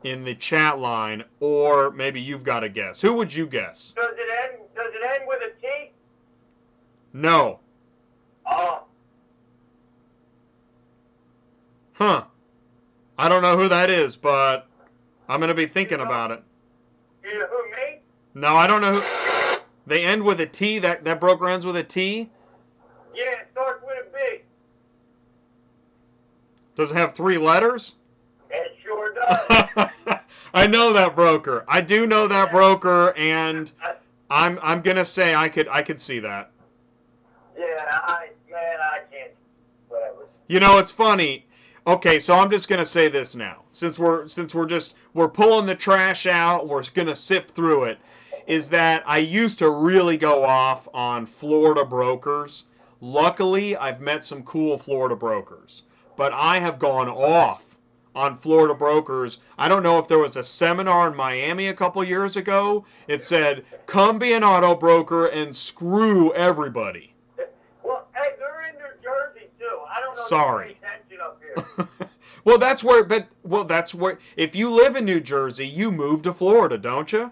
in the chat line, or maybe you've got a guess. Who would you guess? Does it end with a T? No. Oh. Huh. I don't know who that is, but I'm going to be thinking about it. You know who, me? No, I don't know who. They end with a T? That broker ends with a T? Yeah, it starts with a B. Does it have 3 letters? It sure does. I know that broker. I do know that broker, and I'm gonna say I could see that. Yeah, I can't. Whatever. You know, it's funny. Okay, so I'm just gonna say this now, since we're pulling the trash out, we're gonna sift through it. Is that I used to really go off on Florida brokers. Luckily, I've met some cool Florida brokers, but I have gone off on Florida brokers. I don't know if there was a seminar in Miami a couple years ago. It said, come be an auto broker and screw everybody. Well, hey, they're in New Jersey, too. I don't know Sorry. if you pay attention up here. Well, that's where, if you live in New Jersey, you move to Florida, don't you?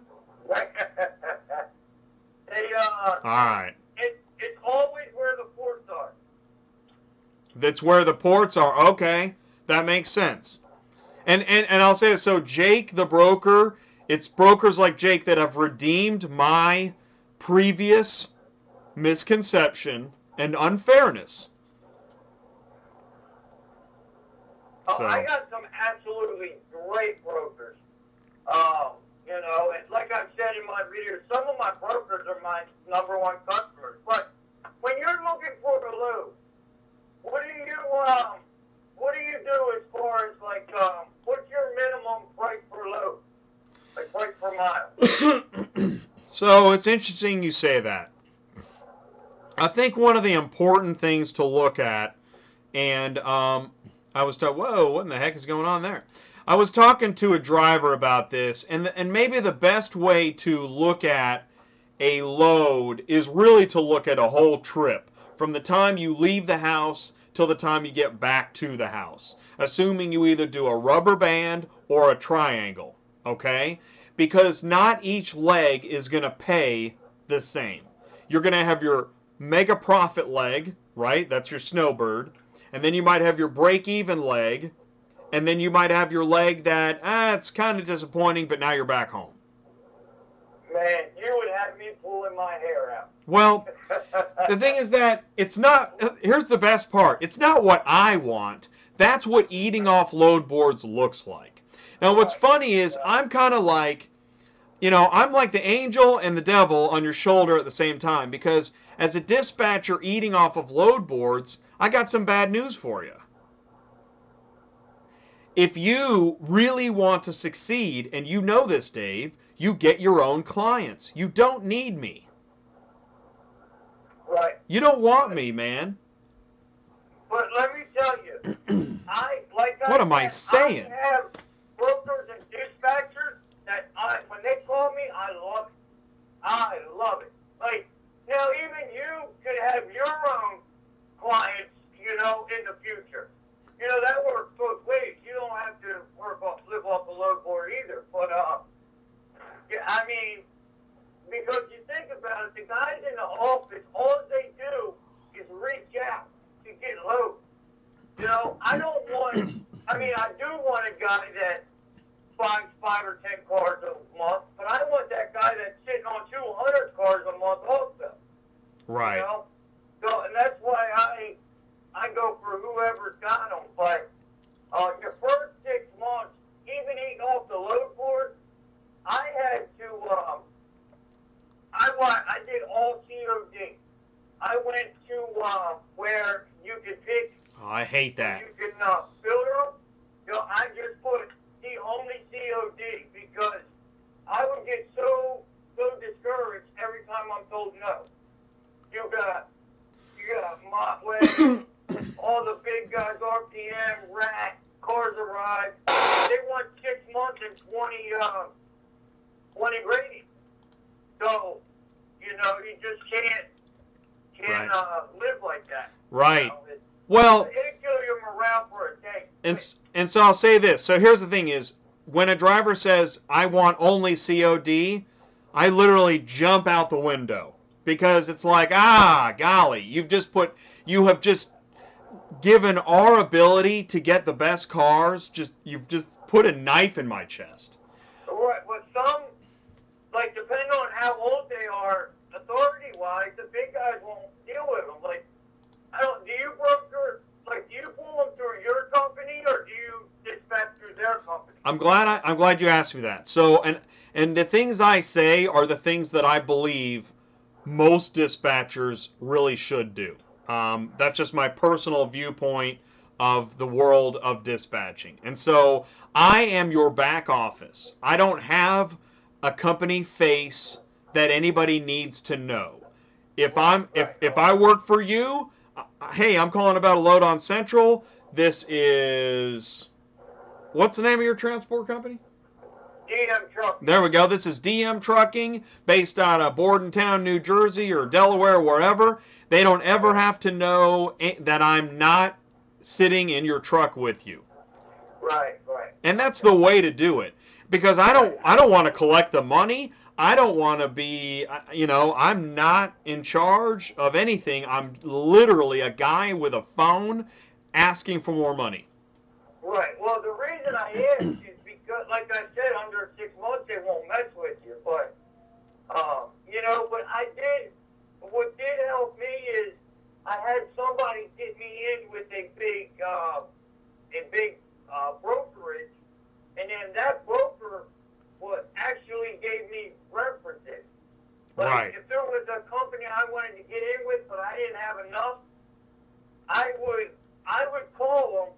All right. It's always where the ports are. That's where the ports are. Okay, that makes sense. And I'll say this. So Jake, the broker, it's brokers like Jake that have redeemed my previous misconception and unfairness. Oh, So. I got some absolutely great brokers. You know, and like I've said in my videos, some of my brokers are my #1 customers. But when you're looking for a load, what do you do as far as like what's your minimum price per load, like price per mile? So it's interesting you say that. I think one of the important things to look at, and I was talking, whoa, what in the heck is going on there? I was talking to a driver about this, and maybe the best way to look at a load is really to look at a whole trip, from the time you leave the house till the time you get back to the house, assuming you either do a rubber band or a triangle, okay? Because not each leg is going to pay the same. You're going to have your mega profit leg, right? That's your snowbird. And then you might have your break-even leg, and then you might have your leg that, it's kind of disappointing, but now you're back home. Man, you would have me pulling my hair out. Well, the thing is that it's not, here's the best part, it's not what I want. That's what eating off load boards looks like. Now, what's funny is I'm kind of like, you know, I'm like the angel and the devil on your shoulder at the same time, because as a dispatcher eating off of load boards, I got some bad news for you. If you really want to succeed, and you know this, Dave, you get your own clients. You don't need me. Right. You don't want me, man. But let me tell you, What am I saying? I have brokers and dispatchers that when they call me, I love it. I love it. Like, now even you could have your own clients, you know, in the future. You know, that works both ways. You don't have to live off the load board either. But, yeah, I mean, because you think about it, the guys in the office, all they do is reach out to get loads. You know, I don't want, I mean, I do want a guy that buys 5 or 10 cars a month, but I want that guy that's sitting on 200 cars a month also. Right. You know? So, and that's why I go for whoever's got them. But your first 6 months, even eating off the load board, I had to, I did all COD. I went to where you could pick. Oh, I hate that. You can filter them. You know, I just put the only COD because I would get so discouraged every time I'm told no. You got Motway, all the big guys, RPM, Rat, Cars Arrive. They want 6 months and 20 grading. So, you know, you just can't live like that. Right. You know? Well, it'll kill your morale for a day. and so I'll say this. So here's the thing is, when a driver says, I want only COD, I literally jump out the window. Because it's like, golly, you have just given our ability to get the best cars, you've just put a knife in my chest. Right, but some, like, depending on how old they are, authority-wise, the big guys won't deal with them. Like, do you broker, like, do you pull them through your company, or do you dispatch through their company? I'm glad you asked me that. So, and the things I say are the things that I believe most dispatchers really should do. That's just my personal viewpoint of the world of dispatching. And so I am your back office. I don't have a company face that anybody needs to know. If I work for you, hey, I'm calling about a load on Central. This is, what's the name of your transport company? DM Trucking. There we go. This is DM Trucking, based out of Bordentown, New Jersey, or Delaware, wherever. They don't ever have to know that I'm not sitting in your truck with you. Right. And that's the way to do it. Because I don't want to collect the money. I don't want to be, I'm not in charge of anything. I'm literally a guy with a phone asking for more money. Right. Well, the reason I asked is because, like I said, under 6 months they won't mess with you. But, what did help me is I had somebody get me in with a big brokerage, and then that broker actually gave me references. Like, Right. if there was a company I wanted to get in with, but I didn't have enough, I would call him,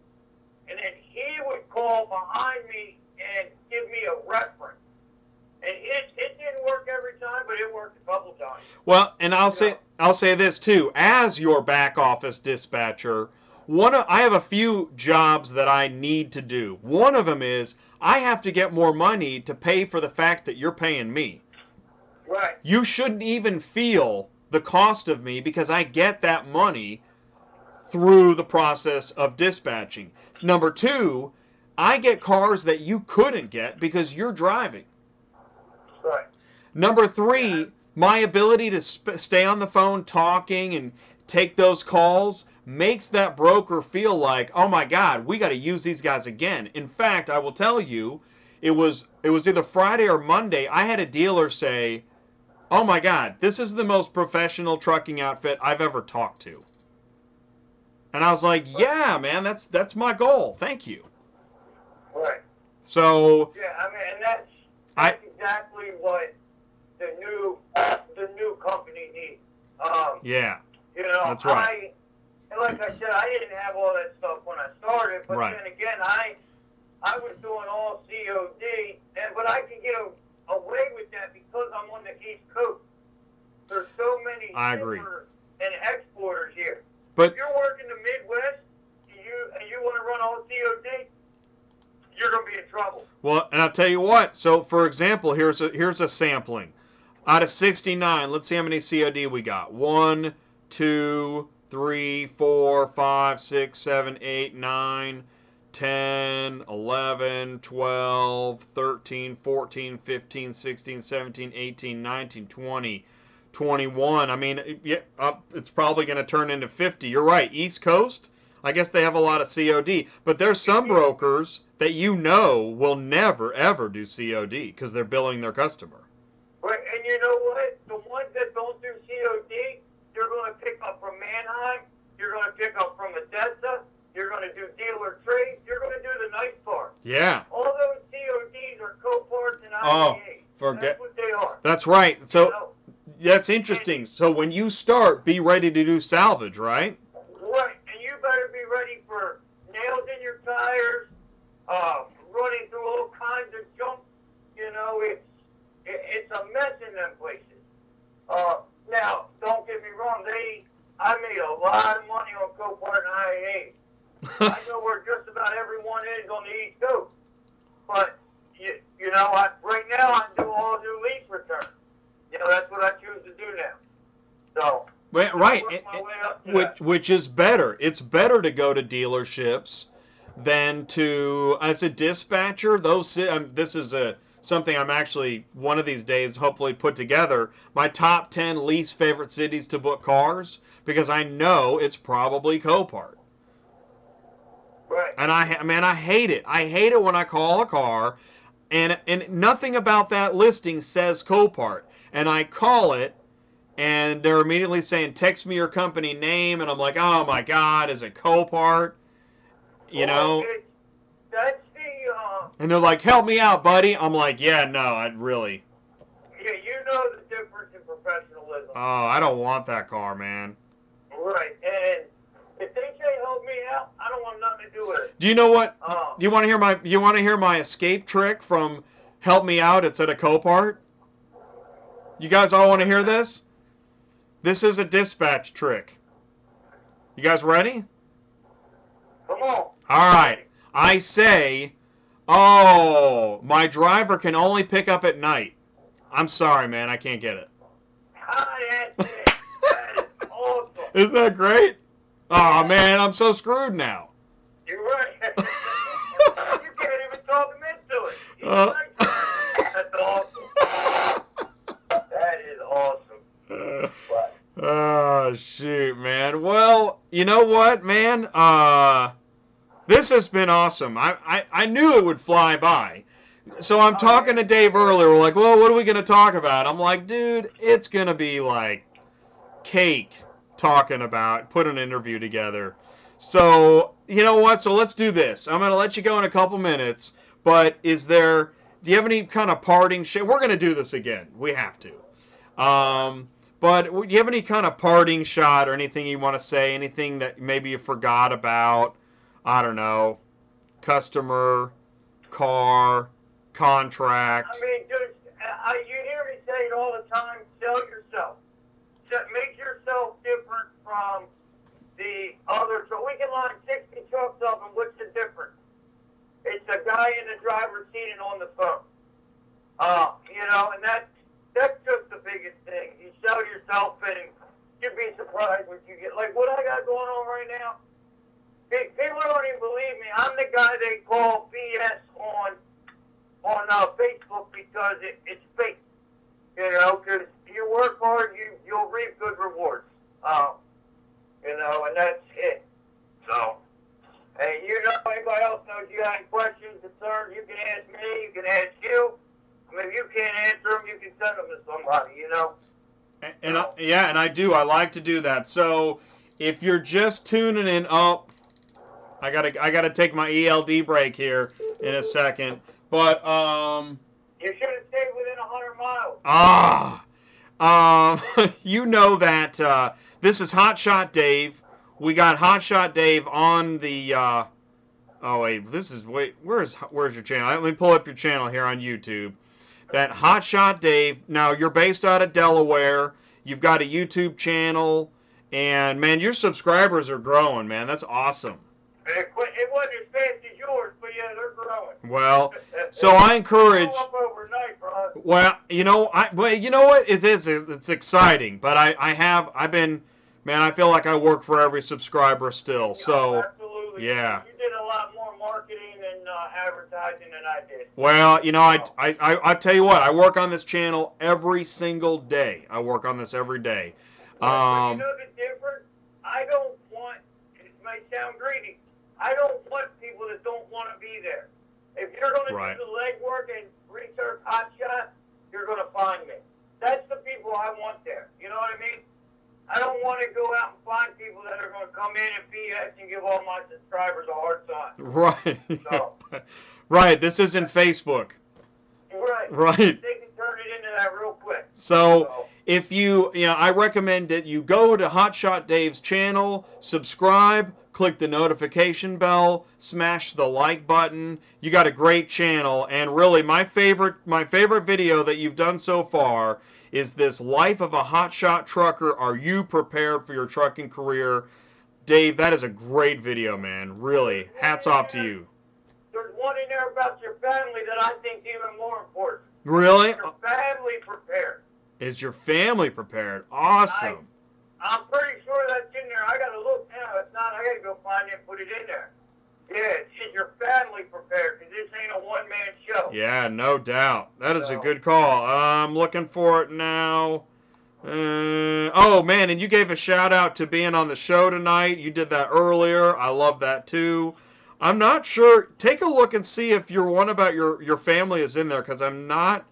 and then he would call behind me and give me a reference. And it didn't work every time, but it worked a couple times. Well, and I'll say this too. As your back office dispatcher, I have a few jobs that I need to do. One of them is I have to get more money to pay for the fact that you're paying me. Right. You shouldn't even feel the cost of me because I get that money through the process of dispatching. Number two, I get cars that you couldn't get because you're driving. Right. Number three, my ability to stay on the phone talking and take those calls makes that broker feel like, oh my God, we got to use these guys again. In fact, I will tell you, it was either Friday or Monday, I had a dealer say, oh my God, this is the most professional trucking outfit I've ever talked to. And I was like, yeah, man, that's my goal. Thank you. Right. So yeah, I mean, and that's exactly what the new company needs. Yeah. That's right. And like I said, I didn't have all that stuff when I started, but right. then again, I was doing all COD, but I can get away with that because I'm on the East Coast. There's so many shippers and exporters here. But if you're working the Midwest and you want to run all COD, you're going to be in trouble. Well, and I'll tell you what. So, for example, here's a sampling. Out of 69, let's see how many COD we got. 1, 2, 3, 4, 5, 6, 7, 8, 9, 10, 11, 12, 13, 14, 15, 16, 17, 18, 19, 20, 21. I mean, it's probably going to turn into 50. You're right. East Coast, I guess they have a lot of COD. But there's some brokers that will never, ever do COD because they're billing their customer. Right, and you know what? The ones that don't do COD, you're going to pick up from Manheim, you're going to pick up from Odessa, you're going to do dealer trade, you're going to do the nice part. Yeah. All those CODs are Coparts and IAs. That's what they are. That's right. So that's interesting. So when you start, be ready to do salvage, right? Right, and you better be ready for nails in your tires, running through all kinds of junk. It's a mess in them places. Now, don't get me wrong. I made a lot of money on Copart and IAA. I know where just about everyone is on the East Coast. But, right now I do all new lease returns. That's what I choose to do now. So, right, which is better. It's better to go to dealerships than to, as a dispatcher, this is something I'm actually, one of these days, hopefully put together, my top 10 least favorite cities to book cars, because I know it's probably Copart. Right. And I hate it. I hate it when I call a car and nothing about that listing says Copart. And I call it and they're immediately saying, text me your company name. And I'm like, oh my God, is it Copart? You know? That's the, And they're like, help me out, buddy. I'm like, yeah, no, I'd really. yeah, you know the difference in professionalism. Oh, I don't want that car, man. Right, and if they say help me out, I don't want nothing to do with it. Do you know what? Do you want to hear my escape trick from help me out? It's at a Copart. You guys all want to hear this? This is a dispatch trick. You guys ready? Come on. All right. I say, oh, my driver can only pick up at night. I'm sorry, man. I can't get it. That's it. That is awesome. Isn't that great? Oh, man. I'm so screwed now. You're right. You can't even talk him into it. That's awesome. That is awesome. But, Oh, shoot, man. Well, you know what, man? This has been awesome. I knew it would fly by. So I'm talking to Dave earlier. We're like, well, what are we going to talk about? I'm like, dude, it's going to be like cake talking about, put an interview together. So, you know what? So let's do this. I'm going to let you go in a couple minutes. But do you have any kind of parting shit? We're going to do this again. We have to. But do you have any kind of parting shot or anything you want to say? Anything that maybe you forgot about? I don't know. Customer, car, contract. I mean, dude, you hear me say it all the time. Sell yourself. Make yourself different from the others. So we can line 60 trucks up, and what's the difference? It's a guy in the driver's seat and on the phone. And that's just the biggest thing. You sell yourself, and you'd be surprised what you get. Like what I got going on right now. People don't even believe me. I'm the guy they call BS on Facebook because it's fake. Because you work hard, you'll reap good rewards. And that's it. So, hey, anybody else knows you got any questions, concerns, you can ask me, you can ask you. I mean, if you can't answer them, you can send them to somebody, And I do. I like to do that. So, if you're just tuning in, I gotta take my ELD break here in a second. But you should have stayed within 100 miles. you know that this is Hotshot Dave. We got Hotshot Dave on the. Where's your channel? Let me pull up your channel here on YouTube. That Hotshot Dave. Now you're based out of Delaware. You've got a YouTube channel, and man, your subscribers are growing, man. That's awesome. It wasn't as fast as yours, but yeah, they're growing. Well, so I encourage. Up overnight, bro. Well, you know what? It's exciting, but I've been, man, I feel like I work for every subscriber still. So, absolutely. Yeah. You did a lot more marketing and advertising than I did. Well, I tell you what, I work on this channel every single day. I work on this every day. But you know the difference? I don't want. It might sound greedy. I don't want people that don't want to be there. If you're going to do the legwork and research Hotshot, you're going to find me. That's the people I want there. You know what I mean? I don't want to go out and find people that are going to come in and BS and give all my subscribers a hard time. Right. So, right. This isn't Facebook. Right. They can turn it into that real quick. So if I recommend that you go to Hotshot Dave's channel, subscribe, click the notification bell, smash the like button. You got a great channel, and really my favorite video that you've done so far is this Life of a Hotshot Trucker. Are you prepared for your trucking career? Dave, that is a great video, man. Really, hats off to you. There's one in there about your family that I think is even more important. Really? Your family prepared. Is your family prepared? Awesome. I'm pretty sure that's in there. I got to look now. If not, I got to go find it and put it in there. Yeah, get your family prepared, because this ain't a one-man show. Yeah, no doubt. That is a So- good call. I'm looking for it now. Oh, man, and you gave a shout-out to being on the show tonight. You did that earlier. I love that, too. I'm not sure. Take a look and see if your one about your family is in there, because I'm not,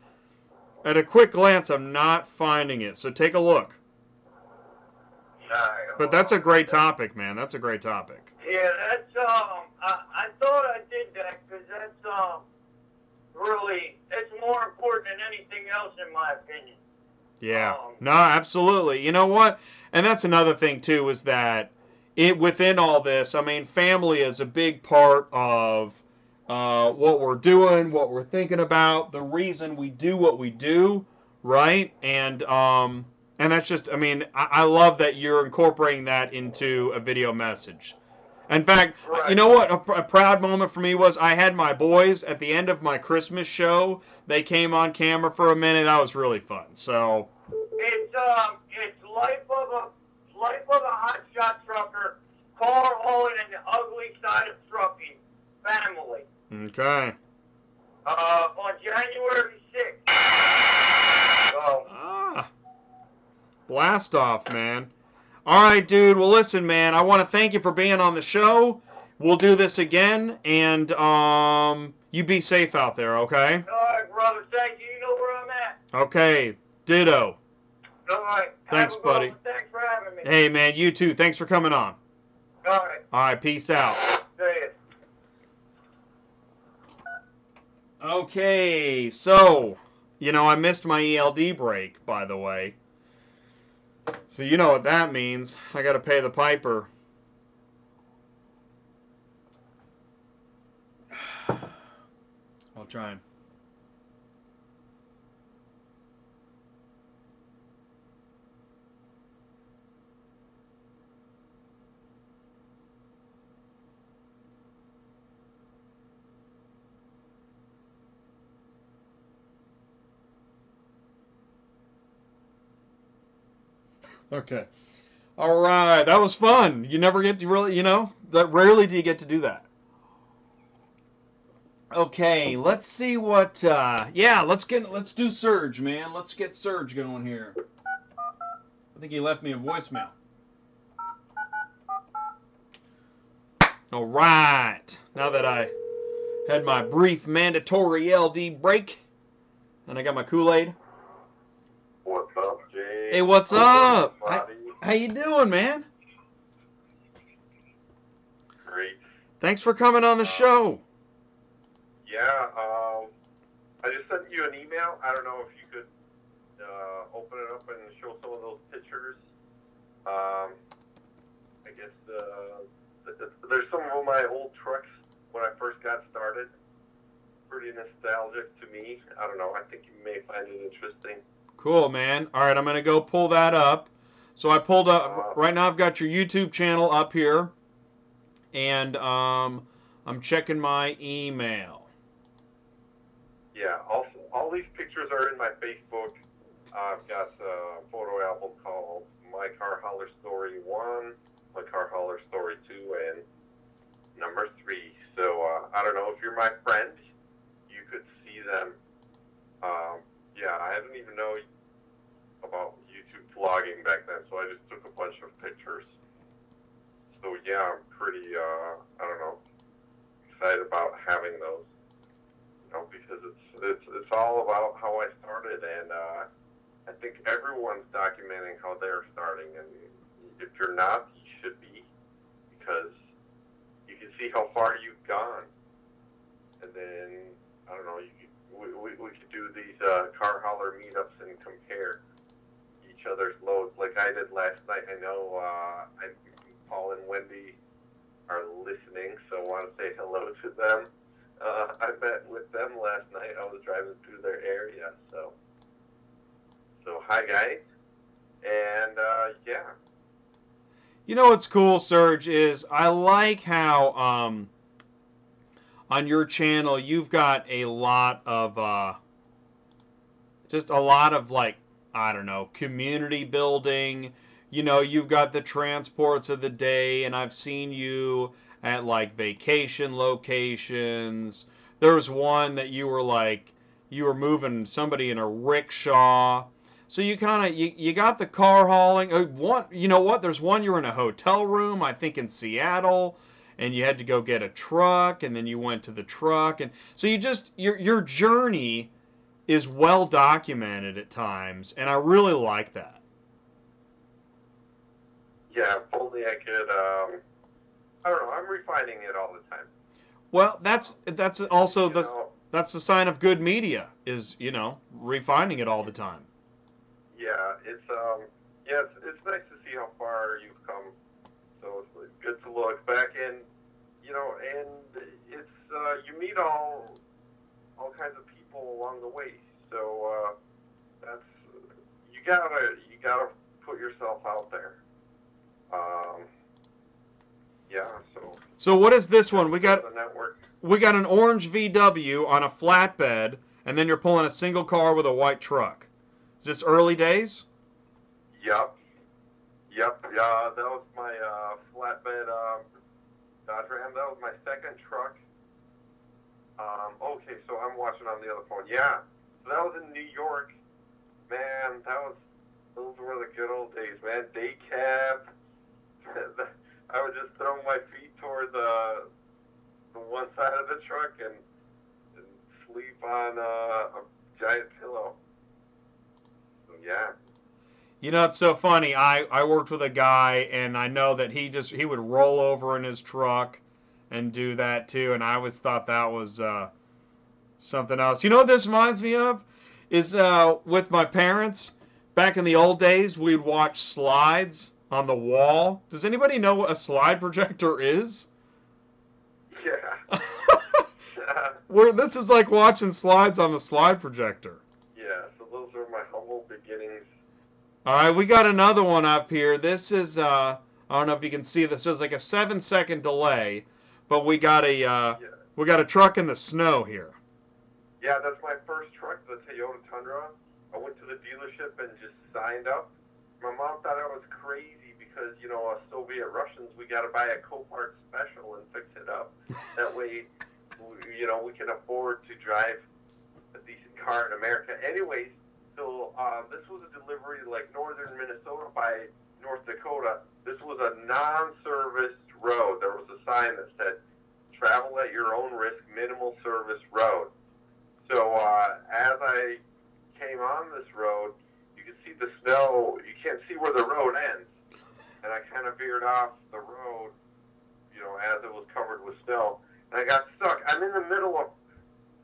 at a quick glance, I'm not finding it. So take a look. But that's a great topic, man. That's a great topic. Yeah, that's, I thought I did that, because that's, really, it's more important than anything else, in my opinion. Yeah. No, absolutely. You know what? And that's another thing, too, is that within all this, I mean, family is a big part of what we're doing, what we're thinking about, the reason we do what we do, right? And that's just, I mean, I love that you're incorporating that into a video message. In fact, Right. you know what? A proud moment for me was I had my boys at the end of my Christmas show. They came on camera for a minute. That was really fun. So It's life of a hotshot trucker, car hauling, and the ugly side of trucking, family. okay. On January 6th. Blast off, man. All right, dude. Well, listen, man. I want to thank you for being on the show. We'll do this again, and you be safe out there, okay? All right, brother. Thank you. You know where I'm at. Okay. Ditto. All right. Thanks, Have a good buddy. one. Thanks for having me. Hey, man. You too. Thanks for coming on. All right. All right. Peace out. See ya. Okay. So, you know, I missed my ELD break, by the way. So you know what that means. I got to pay the piper. I'll try and... Okay. All right. That was fun. You never get to really, you know, that rarely do you get to do that. Okay, let's see what yeah, let's do Serge, man. Let's get Serge going here. I think he left me a voicemail. All right. Now that I had my brief mandatory LD break and I got my Kool-Aid. What's up, Jay? Hey, what's up? How you doing, man? Great. Thanks for coming on the show. Yeah, I just sent you an email. I don't know if you could open it up and show some of those pictures. I guess there's some of my old trucks when I first got started. Pretty nostalgic to me. I don't know. I think you may find it interesting. Cool, man. All right, I'm going to go pull that up. So I pulled up, right now I've got your YouTube channel up here. And I'm checking my email. Yeah, also, all these pictures are in my Facebook. I've got a photo album called My Car Hauler Story 1, My Car Hauler Story 2, and number 3. So, I don't know, if you're my friend, you could see them. Yeah, I didn't even know about YouTube vlogging back then, so I just took a bunch of pictures. So, yeah, I'm pretty, I don't know, excited about having those. You know, because it's all about how I started, and I think everyone's documenting how they're starting, and if you're not, you should be, because you can see how far you've gone, and then I don't know, we could do these car hauler meetups and compare each other's loads, like I did last night. I know Paul and Wendy are listening, so I want to say hello to them. I met with them last night. I was driving through their area, so hi guys, and yeah. You know what's cool, Serge, is I like how on your channel you've got a lot of just a lot of, like, I don't know, community building. You know, you've got the transports of the day, and I've seen you at like vacation locations. There was one that you were moving somebody in a rickshaw. So you kind of you got the car hauling. One, you know what? There's one you were in a hotel room, I think in Seattle, and you had to go get a truck, and then you went to the truck, and so you just your journey is well documented at times, and I really like that. Yeah, if only I could. I don't know. I'm refining it all the time. Well, that's also You know, that's the sign of good media is refining it all the time. yeah, it's nice to see how far you've come. So it's good to look back and and it's you meet all kinds of people along the way. So that's you gotta put yourself out there. Yeah. So what is this one? We got the network. an orange VW on a flatbed, and then you're pulling a single car with a white truck. Is this early days? Yep. Yeah, that was my flatbed Dodge Ram. That was my second truck. Okay, so I'm watching on the other phone. Yeah, so that was in New York. Man, those were the good old days, man. Day cab. I would just throw my feet toward the one side of the truck and sleep on a giant pillow. So, yeah. It's so funny. I worked with a guy, and I know that he would roll over in his truck and do that too, and I always thought that was something else. You know what this reminds me of? Is with my parents, back in the old days, we'd watch slides on the wall. Does anybody know what a slide projector is? Yeah. This is like watching slides on the slide projector. Yeah, so those are my humble beginnings. All right, we got another one up here. This is, I don't know if you can see this. There's like a 7-second delay, but we got a truck in the snow here. Yeah, that's my first truck, the Toyota Tundra. I went to the dealership and just signed up. My mom thought I was crazy because, us Soviet Russians, we got to buy a Copart special and fix it up. That way, we can afford to drive a decent car in America. Anyways, so this was a delivery like northern Minnesota by North Dakota. This was a non-serviced road. There was a sign that said, travel at your own risk, minimal service road. So as I came on this road, you can see the snow. You can't see where the road ends. And I kind of veered off the road, as it was covered with snow. And I got stuck. I'm in the middle of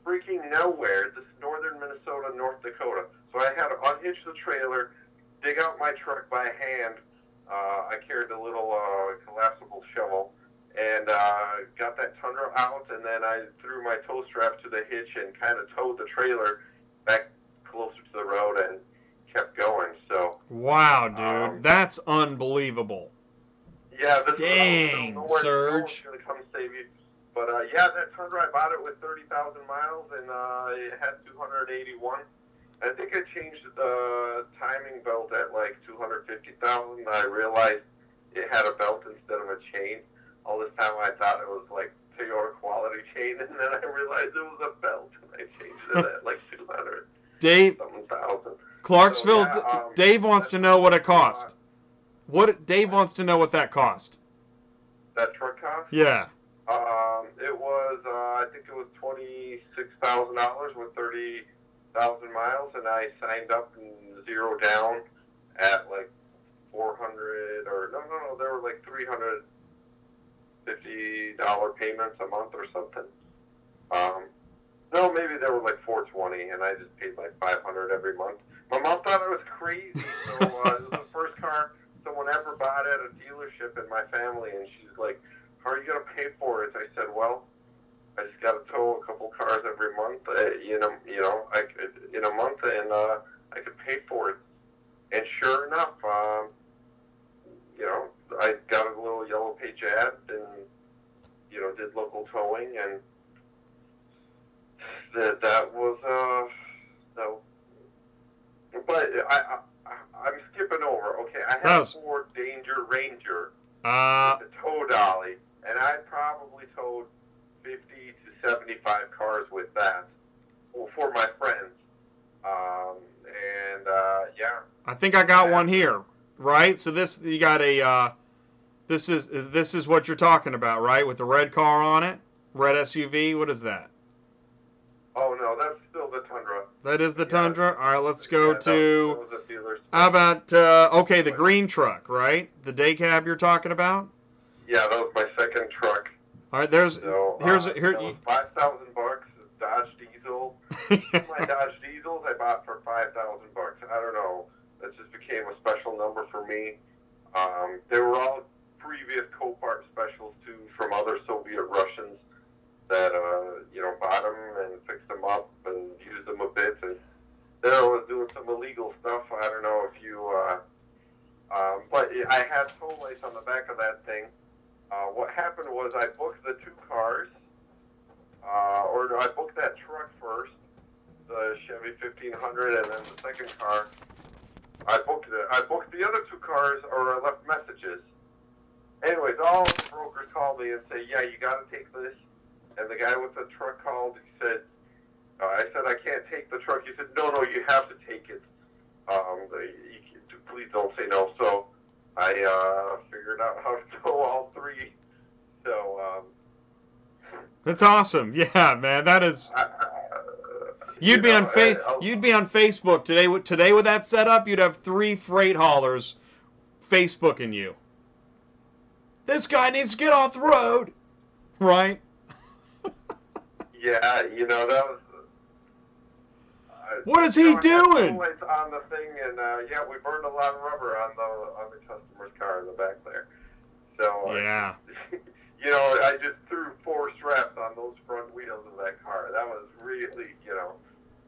freaking nowhere, this northern Minnesota, North Dakota. So I had to unhitch the trailer, dig out my truck by hand. I carried a little collapsible shovel and got that Tundra out, and then I threw my tow strap to the hitch and kind of towed the trailer back closer to the road and kept going. So wow, dude, that's unbelievable. Yeah, this dang, is Serge. No one's gonna come save you. But yeah, that Tundra, I bought it with 30,000 miles, and it had 281. I think I changed the timing belt at like 250,000. I realized it had a belt instead of a chain. All this time I thought it was like Toyota quality chain, and then I realized it was a belt, and I changed it at like 200 Dave, something thousand. Clarksville, So, yeah, Dave wants to know what it cost. Dave wants to know what that cost. That truck cost? Yeah. It was, I think it was $26,000 with 30,000 miles, and I signed up and zero down at like 400 or no, there were like $350 payments a month or something. No, maybe there were like 420, and I just paid like 500 every month. My mom thought I was crazy, so it was the first car someone ever bought at a dealership in my family, and she's like, "How are you gonna pay for it?" I said, "Well, I just got to tow a couple cars every month, I could, in a month, and I could pay for it." And sure enough, I got a little yellow page ad and did local towing, and that was But I'm skipping over. Okay, I had a Ford Danger Ranger with a tow dolly, and I probably for my friends. Yeah. I think I got one here, right? So this you got a this is what you're talking about, right? With the red car on it, red SUV. What is that? Oh no, that's still the Tundra. That is the Yeah. Tundra. All right, let's go Yeah, to. that was a dealer's. How about okay, the green truck, right? The day cab you're talking about. Yeah, that was my second truck. All right, there's So here. that was $5,000. Dodge Diesel. My Dodge Diesels I bought for $5,000. I don't know. That just became a special number for me. They were all previous Copart specials too from other Soviet Russians that bought them and fixed them up and used them a bit. And there I was doing some illegal stuff. I don't know if you. But I had tow lights on the back of that thing. What happened was I booked the two cars, or I booked that truck first, the Chevy 1500, and then the second car. I booked the other two cars, or I left messages. Anyways, all the brokers called me and say, yeah, you got to take this. And the guy with the truck called. He said, I said I can't take the truck. He said, no, you have to take it. Please don't say no. So I figured out how to tow all three. So That's awesome. Yeah, man, that is. You'd be on Facebook today. Today with that setup, you'd have 3 freight haulers Facebooking you. This guy needs to get off the road, right? Yeah, that was. What is he doing? On the thing, and we burned a lot of rubber on the customer's car in the back there. So yeah. I just threw 4 straps on those front wheels of that car. That was really,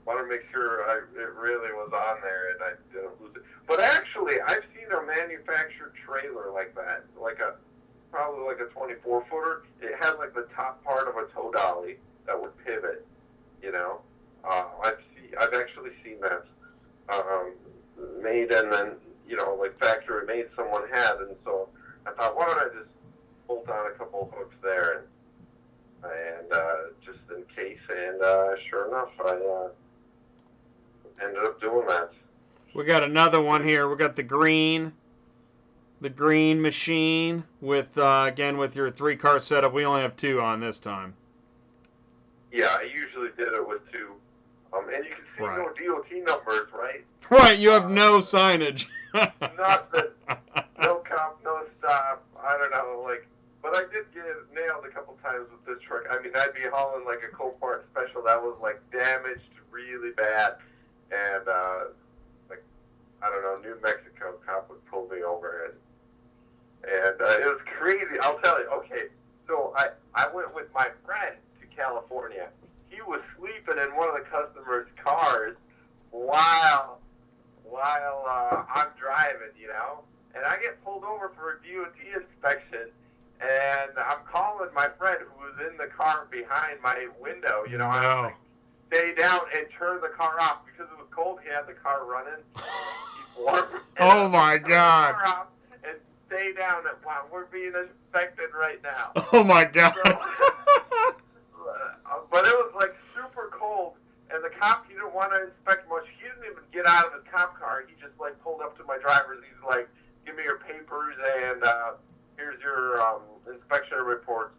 want to make sure it really was on there and I didn't lose it. But actually, I've seen a manufactured trailer like that, probably like a 24-footer. It had like the top part of a tow dolly that would pivot. I've actually seen that made, and then like factory made someone had, and so I thought, why don't I just bolt on a couple hooks there and just in case, and sure enough, I ended up doing that. We got another one here. We got the green machine with again with your 3-car setup. We only have 2 on this time. Yeah, I usually did it with 2. And you can see Right. no DOT numbers, right? Right, you have no signage. Nothing. No cop, no stop. I don't know, but I did get nailed a couple times with this truck. I mean, I'd be hauling like a Copart special that was damaged really bad, and I don't know, New Mexico cop would pull me over, and it was crazy. I'll tell you. Okay, so I went with my friend to California. He was sleeping in one of the customers' cars while I'm driving, and I get pulled over for a DOT inspection, and I'm calling my friend who was in the car behind my window, No. I'm like, stay down and turn the car off because it was cold. He had the car running, keep warm. Oh my God! Turn the car off and stay down. Wow, we're being inspected right now. Oh my God! So, but it was super cold, and the cop, he didn't want to inspect much. He didn't even get out of his cop car. He just pulled up to my driver's. He's like, "Give me your papers and here's your inspection reports."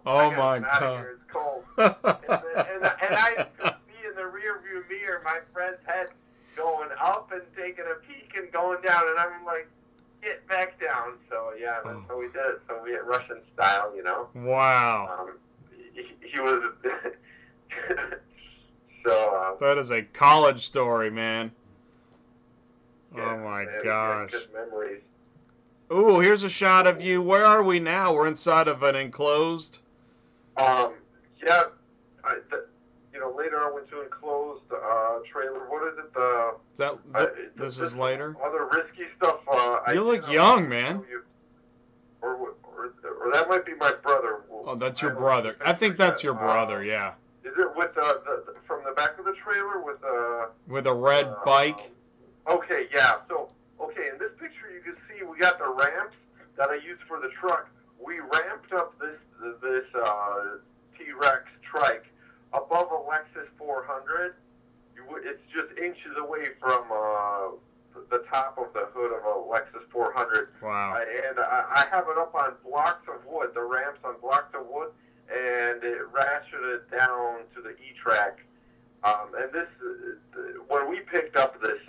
Oh my God! Here. It's cold. and I could see in the rear view mirror my friend's head going up and taking a peek and going down, and I'm like, "Get back down." So yeah, that's how we did it. Soviet Russian style, Wow. He was. So. That is a college story, man. Yeah, oh my man, gosh. Good memories. Ooh, here's a shot of you. Where are we now? We're inside of an enclosed. Yeah. Later I went to enclosed trailer. What is it? This is later. Other risky stuff. You look young, man. Or that might be my brother. Oh, that's your brother. I think that's your brother. Yeah. Is it with from the back of the trailer with a red bike? Okay, yeah. So, in this picture you can see we got the ramps that I used for the truck. We ramped up this T-Rex trike above a Lexus 400. 400. It's just inches away from the top of the hood of a Lexus 400. Wow. And I have it up on blocks of wood, the ramps on blocks of wood, and it ratcheted down to the E-Track. And this, when we picked up this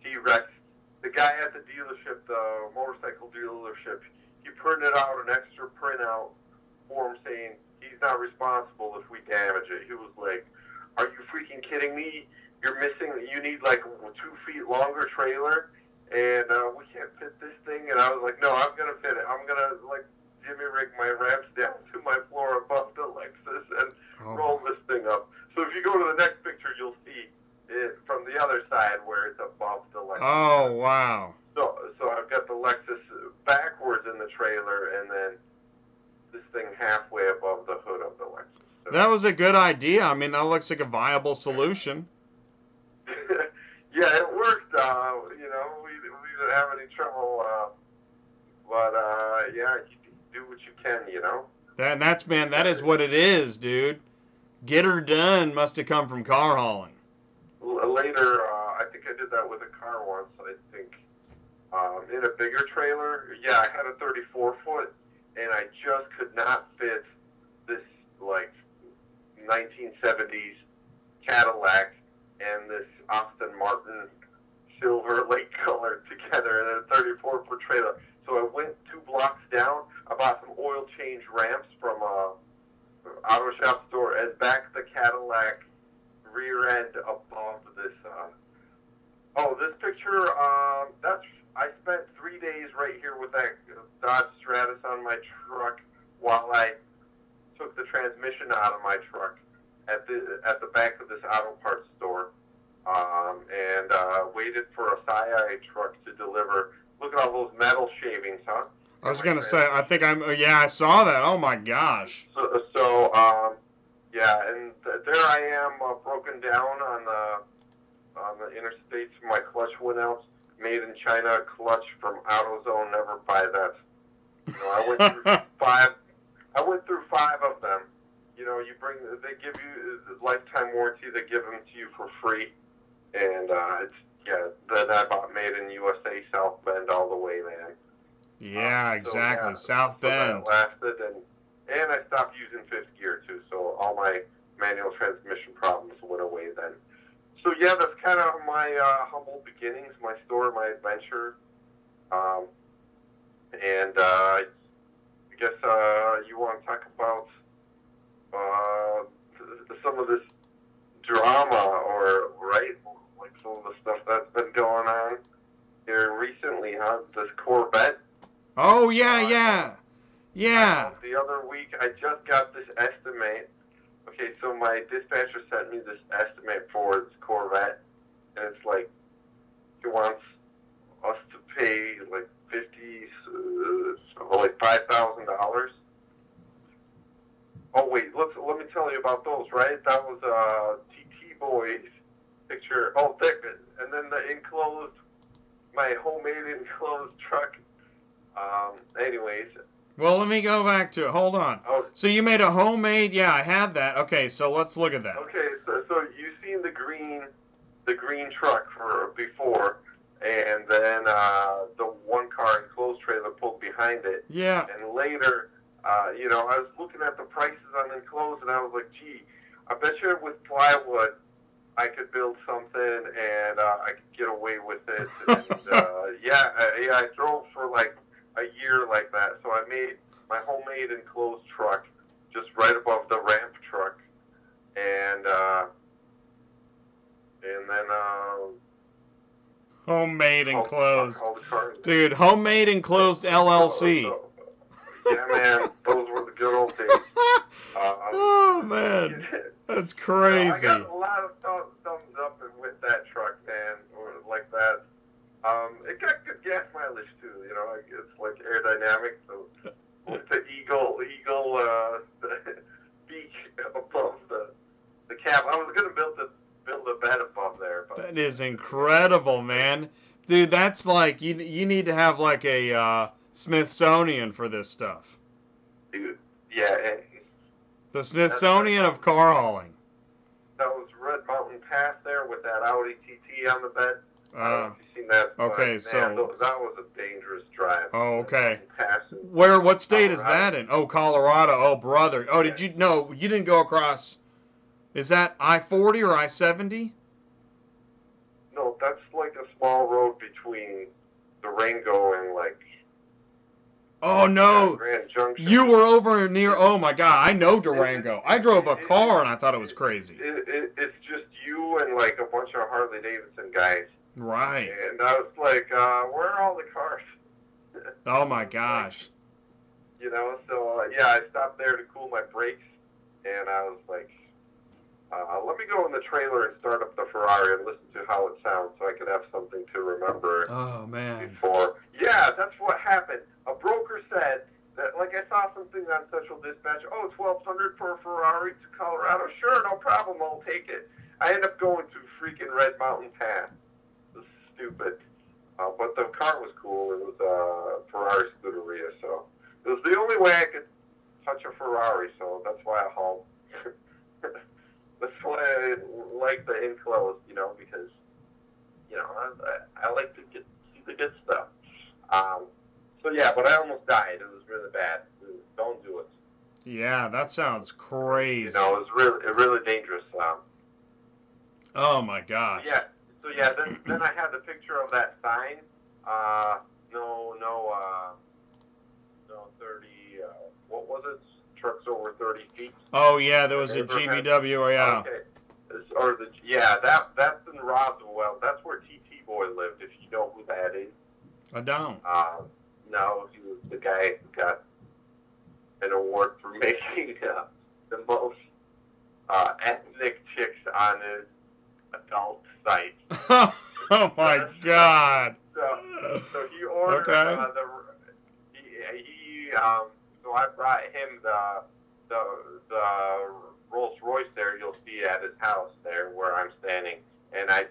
T-Rex, the guy at the dealership, the motorcycle dealership, he printed out an extra printout form saying he's not responsible if we damage it. He was like, "Are you freaking kidding me? You need like a 2 feet longer trailer, and we can't fit this thing." And I was like, "No, I'm gonna fit it. I'm gonna like Jimmy rig my ramps down to my floor above the Lexus and roll this thing up." So if you go to the next picture, you'll see it from the other side where it's above the Lexus. Oh, wow. So I've got the Lexus backwards in the trailer, and then this thing halfway above the hood of the Lexus. So, That was a good idea. I mean, that looks like a viable solution. yeah, it worked. We didn't have any trouble. But yeah, you do what you can, That is what it is, dude. Get her done must have come from car hauling. Later, I think I did that with a car once. I think in a bigger trailer. Yeah, I had a 34-foot, and I just could not fit this like 1970s Cadillac and this Aston Martin silver lake color together in a 34-foot trailer. So I went 2 blocks down. I bought some oil change ramps from a auto shop store and backed the Cadillac rear end above this. This picture. I spent 3 days right here with that Dodge Stratus on my truck while I took the transmission out of my truck at the back of this auto parts store, and waited for a Sci truck to deliver. Look at all those metal shavings, huh? I was gonna say, I saw that. Oh my gosh. Yeah, and there I am, broken down on the interstates. My clutch went out. Made in China clutch from AutoZone. Never buy that. I went through 5. I went through 5 of them. They give you the lifetime warranty. They give them to you for free, and then I bought made in USA, South Bend all the way, man. Yeah, exactly. South Bend. So that lasted, and I stopped using 5th gear too, so all my manual transmission problems went away then. So yeah, that's kind of my humble beginnings, my story, my adventure, and I guess you want to talk about some of this drama, or right, like some of the stuff that's been going on here recently, huh? This Corvette. Oh yeah. The other week, I just got this estimate. Okay, so my dispatcher sent me this estimate for this Corvette, and it's like he wants us to pay like $5,000. Oh wait, let me tell you about those. Right, that was TT Boy's picture. Oh, and then the enclosed, my homemade enclosed truck. Anyways. Well, let me go back to it. Hold on. Oh. So you made a homemade? Yeah, I had that. Okay, so let's look at that. Okay, so you've seen the green truck before, and then the one car enclosed trailer pulled behind it. Yeah. And later, I was looking at the prices on enclosed, and I was like, gee, I bet you with plywood I could build something, and I could get away with it. And I drove for like a year like that, so I made my homemade enclosed truck just right above the ramp truck, and then homemade enclosed. all the cars. Dude, homemade enclosed LLC. Yeah, man, those were the good old days. Oh man, that's crazy. I got a lot of thumbs up with that truck, man, or like that. It got good gas mileage too, it's like aerodynamic, so with the eagle beak above the cab. I was gonna build a bed above there, but That is incredible, man. Dude, that's like, you need to have like a Smithsonian for this stuff. dude, yeah. The Smithsonian of car hauling. No, Mountain Pass there with that Audi TT on the bed. I don't know if you've seen that. Okay, but, so man, that was a dangerous drive. Oh, okay. Pass What state is that in? Oh, Colorado. Oh, brother. Oh, Yeah. you didn't go across, is that I-40 or I-70? No, that's like a small road between Durango and like Oh, no. Grand Junction. You were over near, oh my God, I know Durango. I drove a car and I thought it was crazy. It's just you and like a bunch of Harley Davidson guys. Right. And I was like, where are all the cars? Oh my gosh. You know, so yeah, I stopped there to cool my brakes, and I was like, let me go in the trailer and start up the Ferrari and listen to how it sounds so I could have something to remember. Oh, man. Before. Yeah, that's what happened. A broker said that, like, I saw something on Central Dispatch, oh, $1,200 for a Ferrari to Colorado. Sure, no problem, I'll take it. I ended up going to freaking Red Mountain Pass. It was stupid. But the car was cool. It was a Ferrari Scuderia, so it was the only way I could touch a Ferrari, so that's why I hauled. That's why I like the enclosed, you know, because, you know, I like to see the good stuff. So yeah, but I almost died. It was really bad. Don't do it. Yeah, that sounds crazy. You know, it was really dangerous. Oh my gosh. Yeah. So yeah, then I had the picture of that sign. No 30. What was it? Trucks over 30 feet. Oh yeah, there was a GVW. Oh yeah. Okay. That's in Roswell. That's where TT Boy lived. If you know who that is. I don't. No, he was the guy who got an award for making the most ethnic chicks on his adult site. Oh my God. So he ordered so I brought him the Rolls Royce there. You'll see at his house there where I'm standing, and I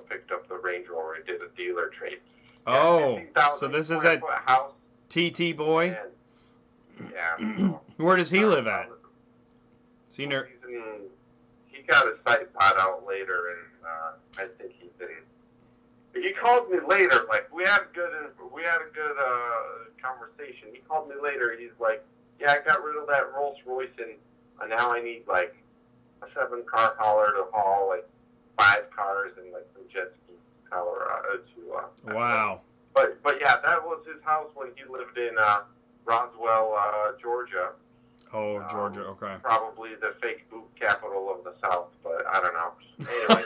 picked up the Range Rover and did a dealer trade. Oh, so this is at house. TT Boy. And, yeah. Where does he live at? He got his site bought out later, and I think he's in. He called me later. Like we had a good conversation. He called me later. He's like, "Yeah, I got rid of that Rolls Royce, and now I need like a 7-car hauler to haul like 5 cars and like some jet skis to Colorado to." Wow. But yeah, that was his house when he lived in Roswell, Georgia. Oh, Georgia. Okay. Probably the fake boot capital of the South, but I don't know. Anyway,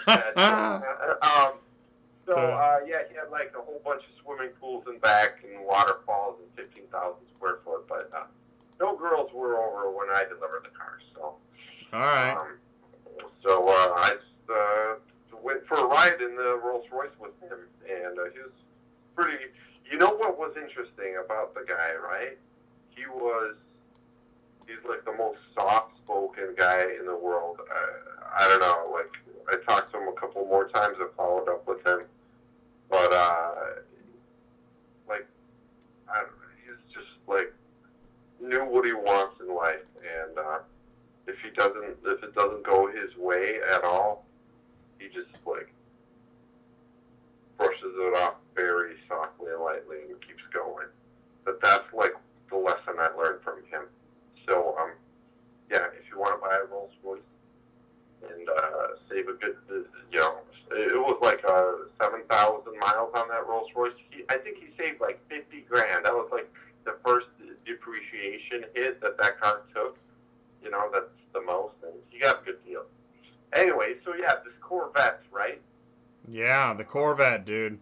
yeah, he had like a whole bunch of swimming pools in back and waterfalls and 15,000 square foot, but no girls were over when I delivered the car. So. All right. I just went for a ride in the Rolls Royce with him, and he was pretty. You know what was interesting about the guy, right? He's like the most soft-spoken guy in the world. I don't know. Like I talked to him a couple more times. I followed up with him, but he's just like knew what he wants in life, and if it doesn't go his way at all, he just like brushes it off very softly and lightly and keeps going. But that's like the lesson I learned from him. So yeah, if you want to buy a Rolls Royce and save a good, it was like 7,000 miles on that Rolls Royce. I think he saved like 50 grand. That was like the first depreciation hit that car took. You know, that's the most, and he got a good deal. Anyway, so yeah, this Corvette, right? Yeah, the Corvette, dude.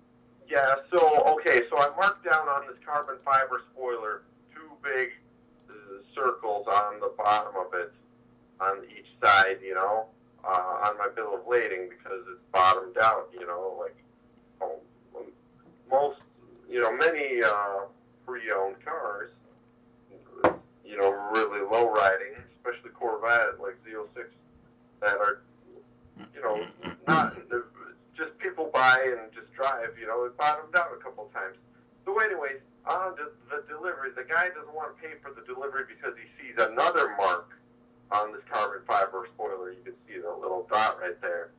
Yeah, so I marked down on this carbon fiber spoiler 2 big circles on the bottom of it on each side, on my bill of lading because it's bottomed out, like most, many pre-owned cars, really low riding, especially Corvette, like Z06, that are, not just people buy and just drive, it bottomed out a couple times. So anyways, on the delivery, the guy doesn't want to pay for the delivery because he sees another mark on this carbon fiber spoiler. You can see the little dot right there.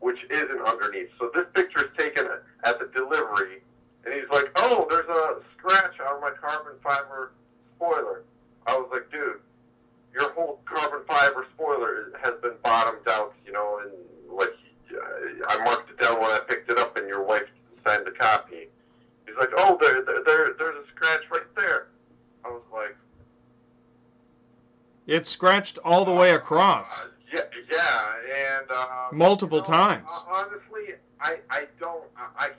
which isn't underneath. So this picture is taken at the delivery, and he's like, "Oh, there's a scratch on my carbon fiber spoiler." I was like, "Dude, your whole carbon fiber spoiler has been bottomed out, you know, and like I marked it down when I picked it up, and your wife signed the copy." He's like, "Oh, there's a scratch right there." I was like, It's scratched all the way across. yeah, and Multiple times. Honestly, I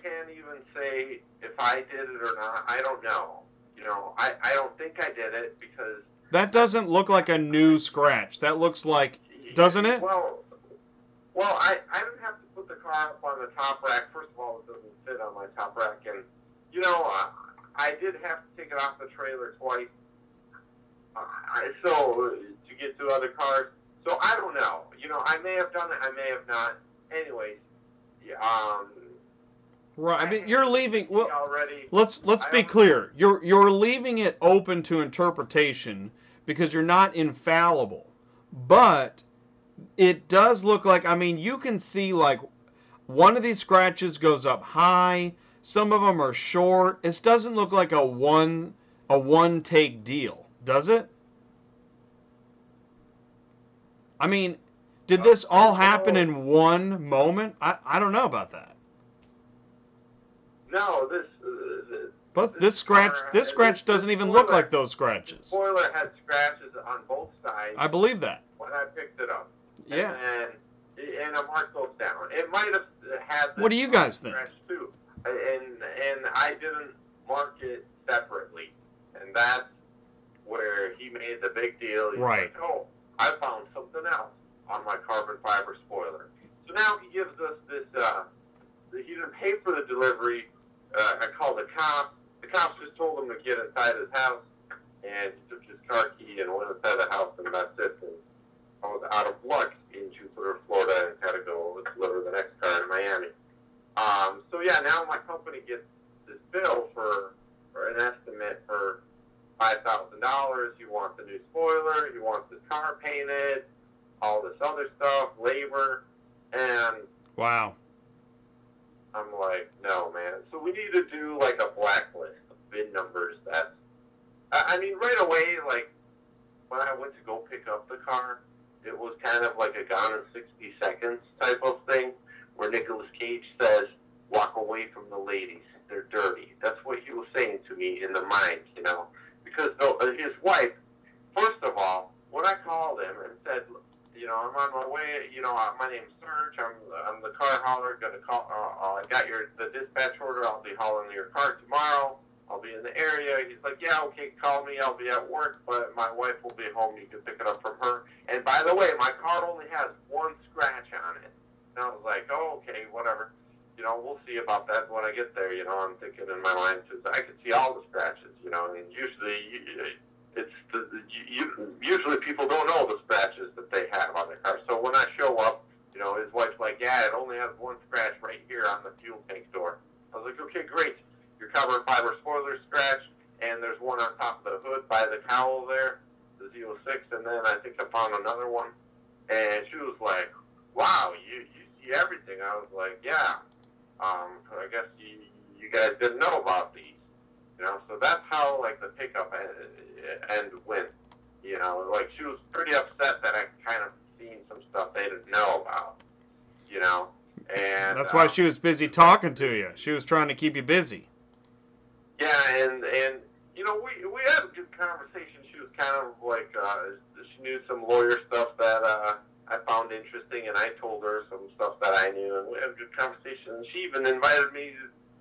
can't even say if I did it or not. I don't know. You know, I don't think I did it because That doesn't look like a new scratch. That looks like, doesn't it? Well, I didn't have to put the car up on the top rack. First of all, it doesn't fit on my top rack, and you know, I did have to take it off the trailer twice. So to get to other cars. So I don't know. You know, I may have done it. I may have not. Anyways, Right. I mean, you're leaving. Well, already. let's be clear. You're leaving it open to interpretation because you're not infallible. But it does look like. I mean, you can see like one of these scratches goes up high. Some of them are short. It doesn't look like a one take deal, does it? I mean, did this all happen in one moment? I don't know about that. No, But this scratch doesn't even look like those scratches. The spoiler had scratches on both sides. I believe that. When I picked it up. Yeah. And I marked those down. It might have had this What do you guys think? scratch too. And I didn't mark it separately. And that's where he made the big deal. He's Right. like, "Oh, I found something else on my carbon fiber spoiler." So now he gives us this, he didn't pay for the delivery. I called the cops. The cops just told him to get inside his house, and he took his car key and went inside the house, and that's it. And I was out of luck in Jupiter, Florida, and had to go deliver the next car in Miami. So yeah, now my company gets this bill for an estimate for $5,000. He wants a new spoiler. He wants his car painted, all this other stuff, labor, and Wow. I'm like, no, man. So we need to do like a blacklist of VIN numbers. I mean, right away, like when I went to go pick up the car, it was kind of like a Gone in 60 Seconds type of thing, where Nicolas Cage says, "Walk away from the ladies. They're dirty." That's what he was saying to me in the mind, you know. Because his wife, first of all, when I called him and said, you know, "I'm on my way, you know, my name's Serge, I'm the car hauler, gonna call, I got the dispatch order, I'll be hauling your car tomorrow, I'll be in the area." He's like, "Yeah, okay, call me, I'll be at work, but my wife will be home, you can pick it up from her. And by the way, my car only has one scratch on it." And I was like, "Oh, okay, whatever. You know, we'll see about that when I get there." You know, I'm thinking in my mind, because I could see all the scratches, you know, and usually usually people don't know the scratches that they have on their car. So when I show up, you know, his wife's like, "Yeah, it only has one scratch right here on the fuel tank door." I was like, "Okay, great. Your carbon fiber spoiler scratch, and there's one on top of the hood by the cowl there, the Z06, and then I think I found another one." And she was like, "Wow, you see everything." I was like, "Yeah, I guess you guys didn't know about these." You know, so that's how, like, the pickup end went. You know, like, she was pretty upset that I kind of seen some stuff they didn't know about, you know. And That's why she was busy talking to you. She was trying to keep you busy. yeah, and you know, we had a good conversation. She was kind of like, she knew some lawyer stuff that I found interesting, and I told her some stuff that I knew, and we had a good conversation. And she even invited me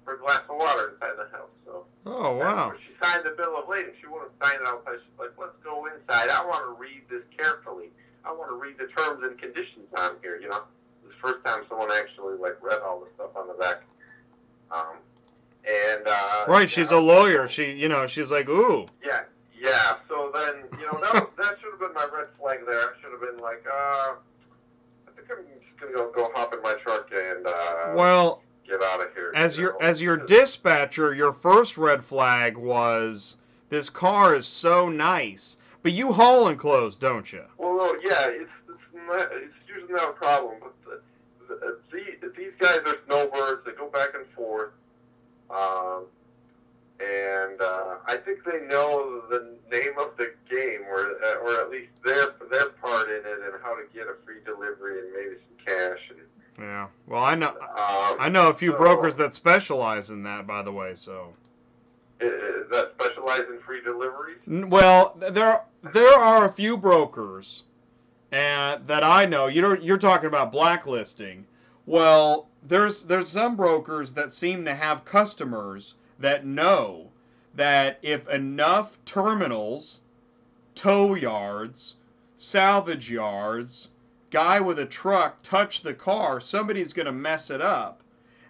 for a glass of water inside the house. So Oh, wow. she signed the bill of lading. She wouldn't sign it outside. She's like, "Let's go inside. I want to read this carefully. I want to read the terms and conditions on here." You know, it was the first time someone actually like read all the stuff on the back. Right, she's a lawyer. She's like, "Ooh." Yeah. So then, you know, that should have been my red flag there. I should have been like, I think I'm just gonna go hop in my truck and Well, get out of here. as you know? your dispatcher, your first red flag was this car is so nice. But you haul enclosed, don't you? Well, no, yeah, it's usually not a problem, but Yeah. Well, I know a few brokers that specialize in that, by the way. So. Is that specialized in free deliveries? Well, there are a few brokers, and that I know. You're talking about blacklisting. Well, there's some brokers that seem to have customers that know that if enough terminals, tow yards, salvage yards, guy with a truck touch the car, somebody's going to mess it up.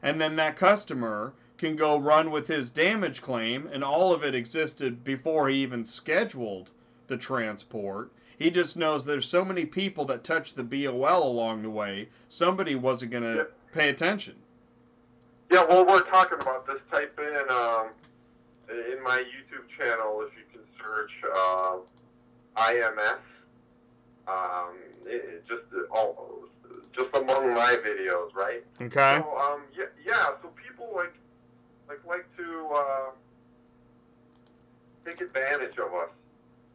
And then that customer can go run with his damage claim, and all of it existed before he even scheduled the transport. He just knows there's so many people that touch the BOL along the way, somebody wasn't going to pay attention. Yeah, well, we're talking about this. Type in my YouTube channel, if you can search IMS, just among my videos, right? Okay. So, so people like to take advantage of us.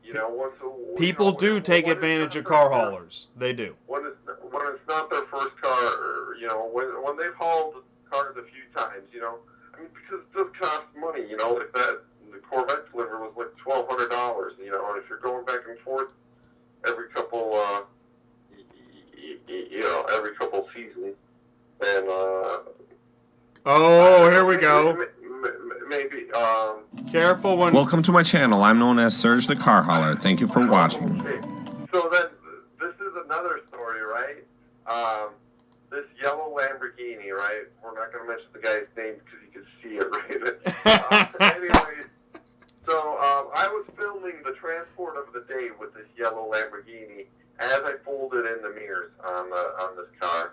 You know, people do take advantage of car haulers. They do. When it's not their first car, or, you know, when they've hauled cars a few times, you know, I mean, because it does cost money, you know, like the Corvette delivery was like $1,200, you know, and if you're going back and forth every couple, every couple seasons, then here we go. Maybe. Careful when. Welcome to my channel. I'm known as Serge The Car Hauler. Thank you for watching. Okay. So then, this is another story, right? This yellow Lamborghini, right? We're not going to mention the guy's name because you can see it, right? Anyways, so I was filming the transport of the day with this yellow Lamborghini as I folded in the mirrors on this car.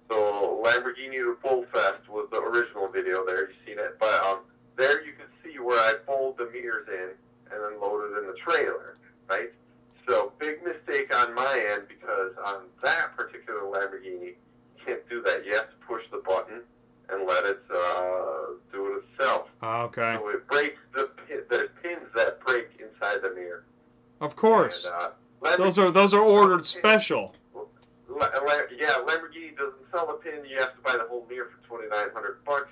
So Lamborghini to Full Fest was the original video there. You've seen it, but there you can see where I fold the mirrors in and then load it in the trailer, right? So big mistake on my end, because on that particular Lamborghini, you can't do that. You have to push the button and let it do it itself. Okay. So it breaks there's pins that break inside the mirror. Of course. And, those are ordered special. Lamborghini doesn't sell a pin. You have to buy the whole mirror for $2,900.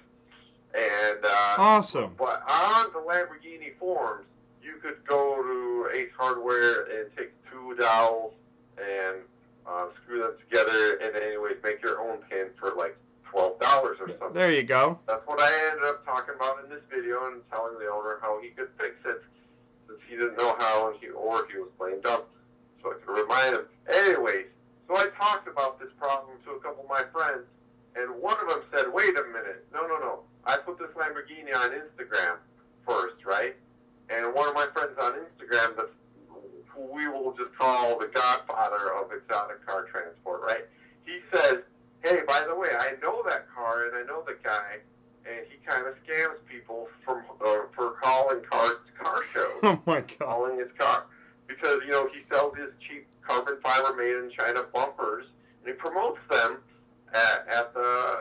And awesome. But on the Lamborghini forums, you could go to Ace Hardware and take 2 dowels and screw them together, and anyways make your own pin for like $12 or something. There you go. That's what I ended up talking about in this video, and telling the owner how he could fix it, since he didn't know how, and he was playing dumb. So I could remind him. Anyways, so I talked about this problem to a couple of my friends, and one of them said, "Wait a minute, no. I put this Lamborghini on Instagram first, right?" And one of my friends on Instagram, who we will just call the godfather of exotic car transport, right? He says, "Hey, by the way, I know that car, and I know the guy, and he kind of scams people for calling cars to car shows." Oh my God. Calling his car. Because, you know, he sells his cheap carbon fiber made in China bumpers, and he promotes them at the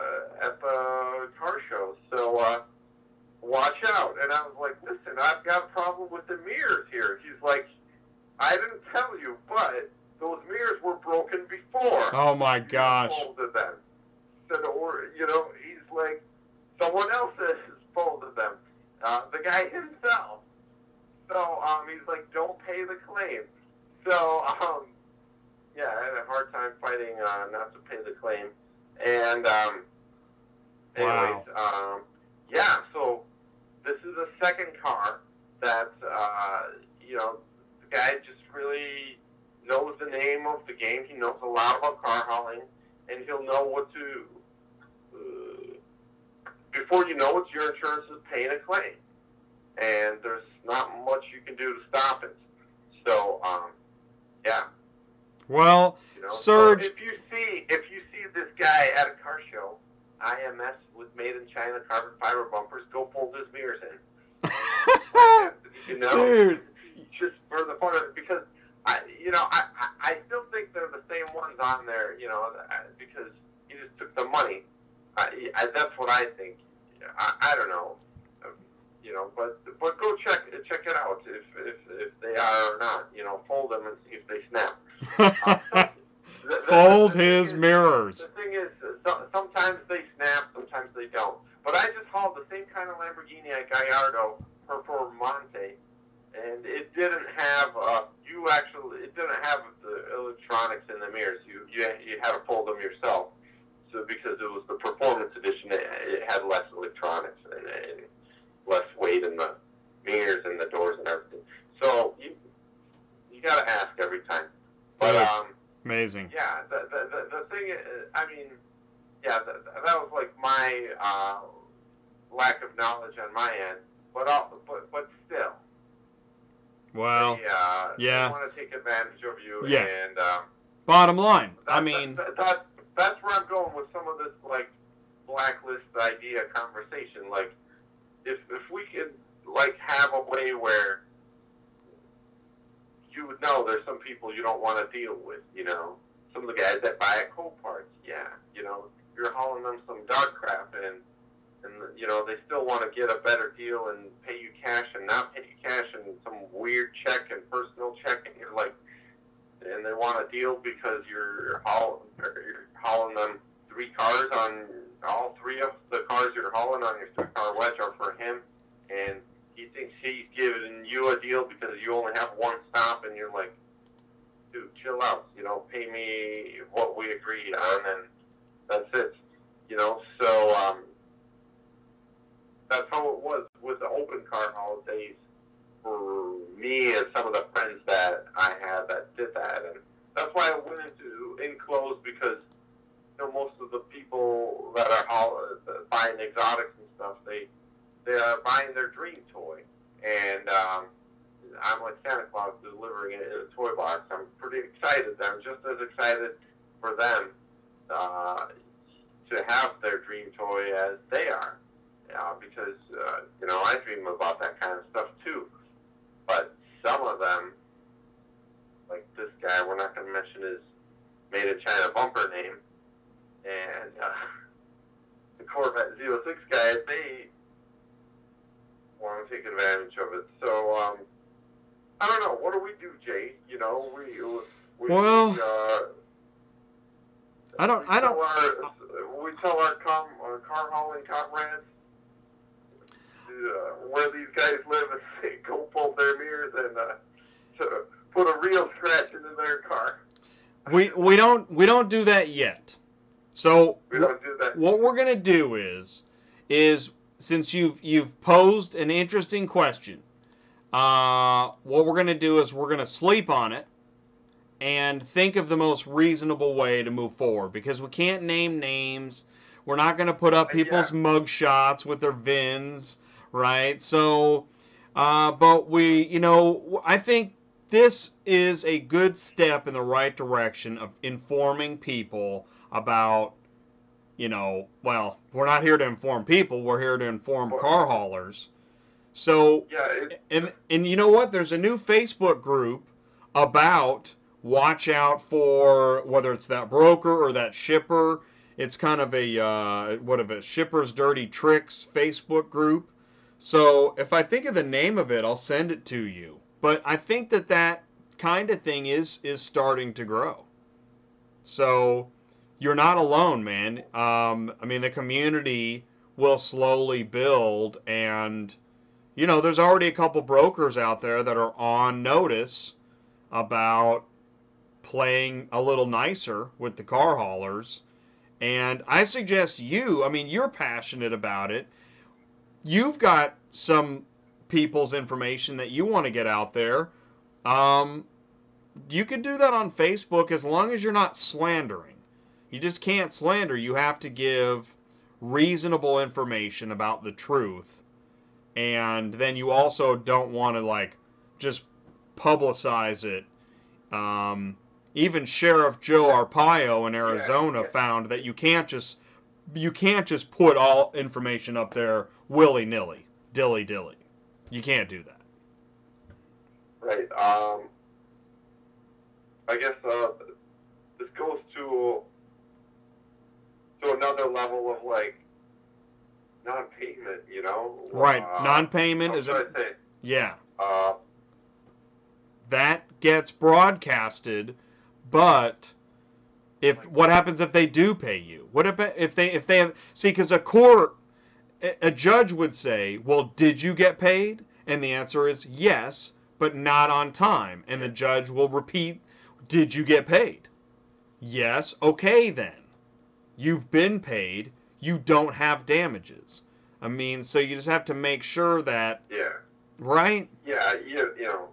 car shows. So watch out. And I was like, "Listen, I've got a problem with the mirrors here." He's like, "I didn't tell you, but those mirrors were broken before." Oh my gosh. Folded them. Said, or, you know, he's like, someone else has folded them. The guy himself. So he's like, "Don't pay the claim." So I had a hard time fighting not to pay the claim. And anyways, wow. So this is a second car that the guy just really knows the name of the game. He knows a lot about car hauling, and he'll know what to. Before you know it, your insurance is paying a claim, and there's not much you can do to stop it. So, Well, Serge. So if you see this guy at a car show, IMS with made in China carbon fiber bumpers, go fold his mirrors in. Dude. Just for the fun of it, because I still think they're the same ones on there, because he just took the money. That's what I think. I don't know, but go check it out if they are or not. Fold them and see if they snap. Fold the thing his is- mirrors. The thing is, sometimes they snap, sometimes they don't. But I just hauled the same kind of Lamborghini at Gallardo for Monte, and it didn't have it didn't have the electronics in the mirrors. You had to fold them yourself. So because it was the performance edition, it had less electronics and less weight in the mirrors and the doors and everything. So you got to ask every time. But Amazing. yeah, the thing is, I mean, yeah, that was like my lack of knowledge on my end. But still. Well, they want to take advantage of you. Yeah. And bottom line, that's where I'm going with some of this like blacklist idea conversation. Like, if we could like have a way where you would know there's some people you don't want to deal with. You know, some of the guys that buy at Coparts. Yeah, you know, you're hauling them some dog crap and you know, they still want to get a better deal and pay you cash and not pay you cash and some weird check and personal check, and you're like, and they want a deal because you're hauling them 3 cars on all 3 of the cars you're hauling on your 3-car wedge are for him, and he thinks he's giving you a deal because you only have 1 stop, and you're like, dude, chill out, you know, pay me what we agreed on, and that's it, you know. So that's how it was with the open car haul days for me and some of the friends that I had that did that. And that's why I went into enclosed, because you know, most of the people that are buying exotics and stuff, they are buying their dream toy. And I'm like Santa Claus delivering it in a toy box. I'm pretty excited. I'm just as excited for them to have their dream toy as they are. Because, you know, I dream about that kind of stuff too. But some of them, like this guy, we're not going to mention his Made in China bumper name, and the Corvette 06 guy, they want to take advantage of it. So, I don't know. What do we do, Jay? You know, Well, we tell our car hauling comrades where these guys live and say, go pull their mirrors and to put a real scratch into their car. We don't do that yet. So we don't do that. What we're gonna do is since you've posed an interesting question, what we're gonna do is we're gonna sleep on it and think of the most reasonable way to move forward, because we can't name names. We're not gonna put up people's mug shots with their VINs. Right, so, but we, you know, I think this is a good step in the right direction of informing people about, you know, well, we're not here to inform people, we're here to inform car haulers. So, and you know what, there's a new Facebook group about watch out for whether it's that broker or that shipper. It's kind of a shipper's dirty tricks Facebook group. So if I think of the name of it, I'll send it to you. But I think that kind of thing is starting to grow. So you're not alone, man. I mean, the community will slowly build, and you know, there's already a couple brokers out there that are on notice about playing a little nicer with the car haulers. And I suggest I mean, you're passionate about it. You've got some people's information that you want to get out there. You can do that on Facebook as long as you're not slandering. You just can't slander. You have to give reasonable information about the truth. And then you also don't want to like just publicize it. Even Sheriff Joe Arpaio in Arizona found that you can't just put all information up there willy-nilly, dilly-dilly. You can't do that. Right. I guess this goes to another level of like non-payment, you know? Right. Non-payment is yeah. That gets broadcasted, but What happens if they do pay you? What if they have, see, because a judge would say, well, did you get paid? And the answer is yes, but not on time. And the judge will repeat, did you get paid? Yes, okay then. You've been paid. You don't have damages. I mean, so you just have to make sure that, Yeah. right? Yeah, you know.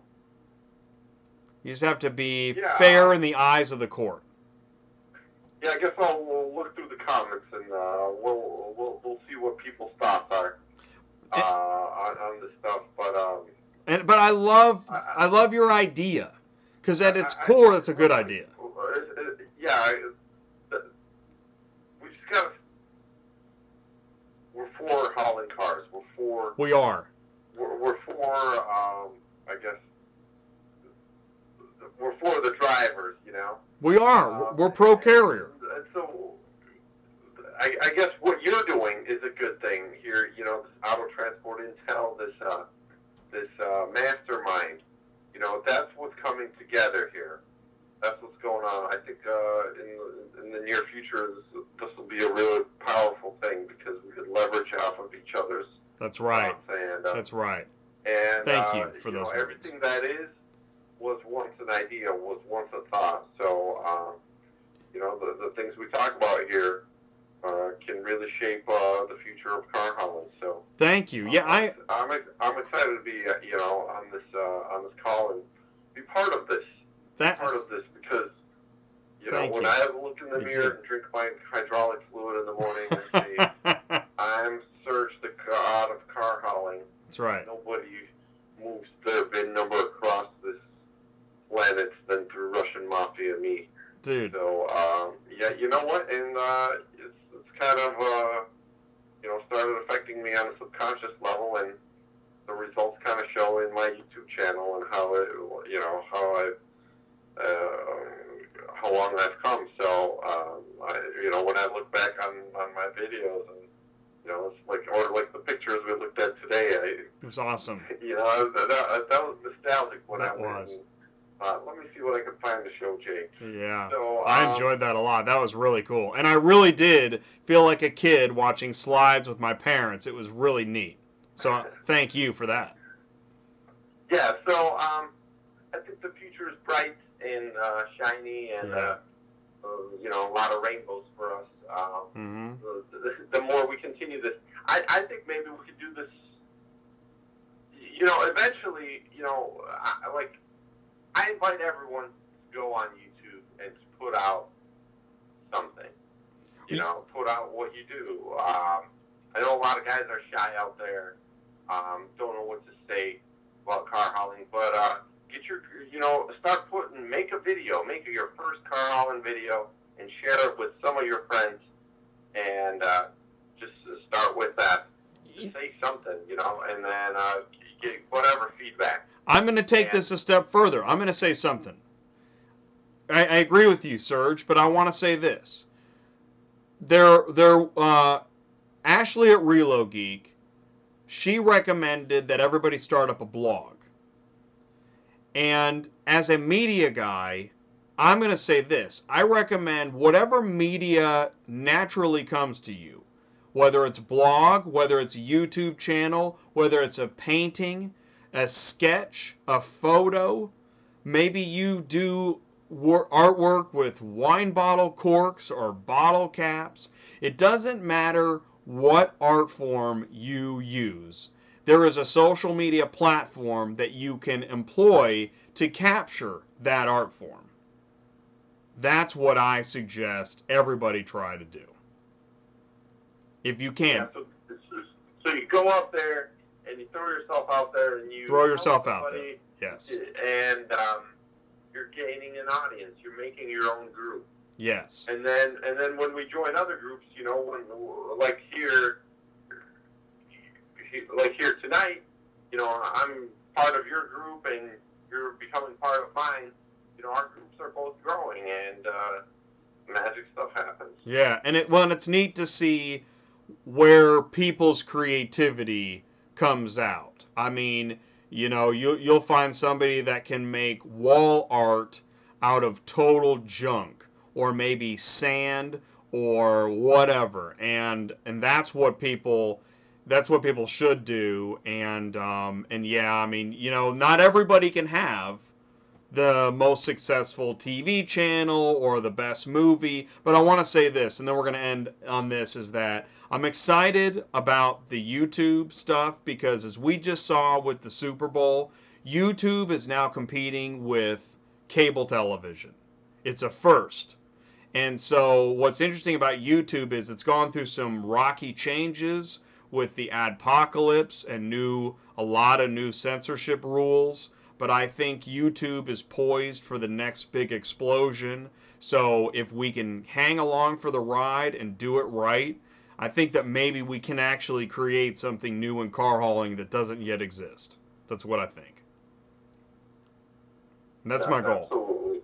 You just have to be Yeah. fair in the eyes of the court. Yeah, I guess we'll look through the comments and we'll see what people's thoughts are on this stuff. But I love your idea, because at its core, that's a good idea. Yeah, we just got. We're for hauling cars. We are. We're for. I guess. We're for the drivers. You know. We are. We're pro carrier. So, I guess what you're doing is a good thing here. You know, this Auto Transport Intel, this mastermind. You know, that's what's coming together here. That's what's going on. I think in the near future, this will be a really powerful thing because we could leverage off of each other's. That's right. And, that's right. And thank you for those. Everything that was once an idea, was once a thought. So, you know, the things we talk about here can really shape the future of car hauling. So thank you. Yeah, I'm excited to be you know on this call and be part of this. Because you know when I look in the mirror and drink my hydraulic fluid in the morning and say I'm Serge the God of car hauling. That's right. Nobody moves their VIN number across this planet than through Russian mafia me. Dude. So yeah, you know what? And it's kind of you know started affecting me on a subconscious level, and the results kind of show in my YouTube channel and how it, you know how long I've come. So you know when I look back on my videos and you know it's like the pictures we looked at today. It was awesome. You know that was nostalgic when that I went. Was. Let me see what I can find to show Jake. Yeah, so, I enjoyed that a lot. That was really cool. And I really did feel like a kid watching slides with my parents. It was really neat. So thank you for that. Yeah, so I think the future is bright and shiny and, you know, a lot of rainbows for us. The more we continue this, I think maybe we could do this, you know, eventually, you know, I invite everyone to go on YouTube and to put out something. You know, put out what you do. I know a lot of guys are shy out there, don't know what to say about car hauling, but get your, you know, make a video, make your first car hauling video and share it with some of your friends and just start with that. Just say something, you know, and then get whatever feedback. I'm going to take this a step further. I'm going to say something. I agree with you, Serge, but I want to say this. Ashley at Relo Geek, she recommended that everybody start up a blog. And as a media guy, I'm going to say this. I recommend whatever media naturally comes to you, whether it's blog, whether it's a YouTube channel, whether it's a painting, a sketch, a photo. Maybe you do artwork with wine bottle corks or bottle caps. It doesn't matter what art form you use. There is a social media platform that you can employ to capture that art form. That's what I suggest everybody try to do. If you can. Yeah, so you go out there and you throw yourself out there and you throw yourself out there. Yes. And you're gaining an audience. You're making your own group. Yes. And then when we join other groups, you know, like here tonight, you know, I'm part of your group and you're becoming part of mine. You know, our groups are both growing and magic stuff happens. Yeah, and it's neat to see where people's creativity comes out. I mean, you know, you'll find somebody that can make wall art out of total junk, or maybe sand or whatever, and that's what people should do. And yeah, I mean, you know, not everybody can have the most successful TV channel or the best movie, but I want to say this, and then we're going to end on this, is that I'm excited about the YouTube stuff, because as we just saw with the Super Bowl, YouTube is now competing with cable television. It's a first. And so what's interesting about YouTube is it's gone through some rocky changes with the adpocalypse and a lot of new censorship rules. But I think YouTube is poised for the next big explosion. So if we can hang along for the ride and do it right, I think that maybe we can actually create something new in car hauling that doesn't yet exist. That's what I think. And that's my goal. Absolutely.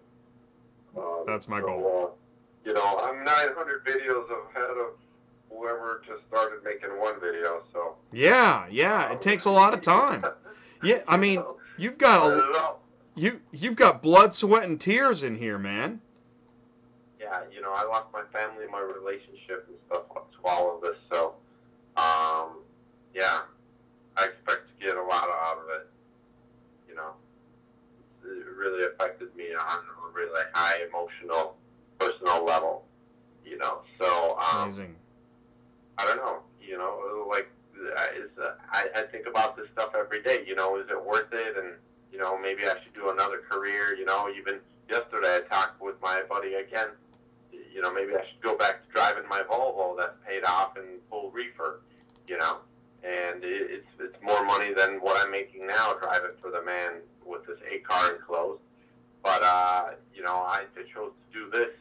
That's my goal. You know, I'm 900 videos ahead of whoever just started making one video, so. Yeah, it takes a lot of time. Yeah, I mean, you've got you've got blood, sweat, and tears in here, man. Yeah, you know, I lost my family, my relationship, and stuff to all of this, so, yeah, I expect to get a lot out of it. You know, it really affected me on a really high emotional, personal level. You know, so Amazing. I don't know. You know, like I think about this stuff every day. You know, is it worth it? And you know, maybe I should do another career. You know, even yesterday I talked with my buddy again. You know, maybe I should go back to driving my Volvo that's paid off and full reefer. You know, and it's more money than what I'm making now driving for the man with this 8-car enclosed. But you know, I chose to do this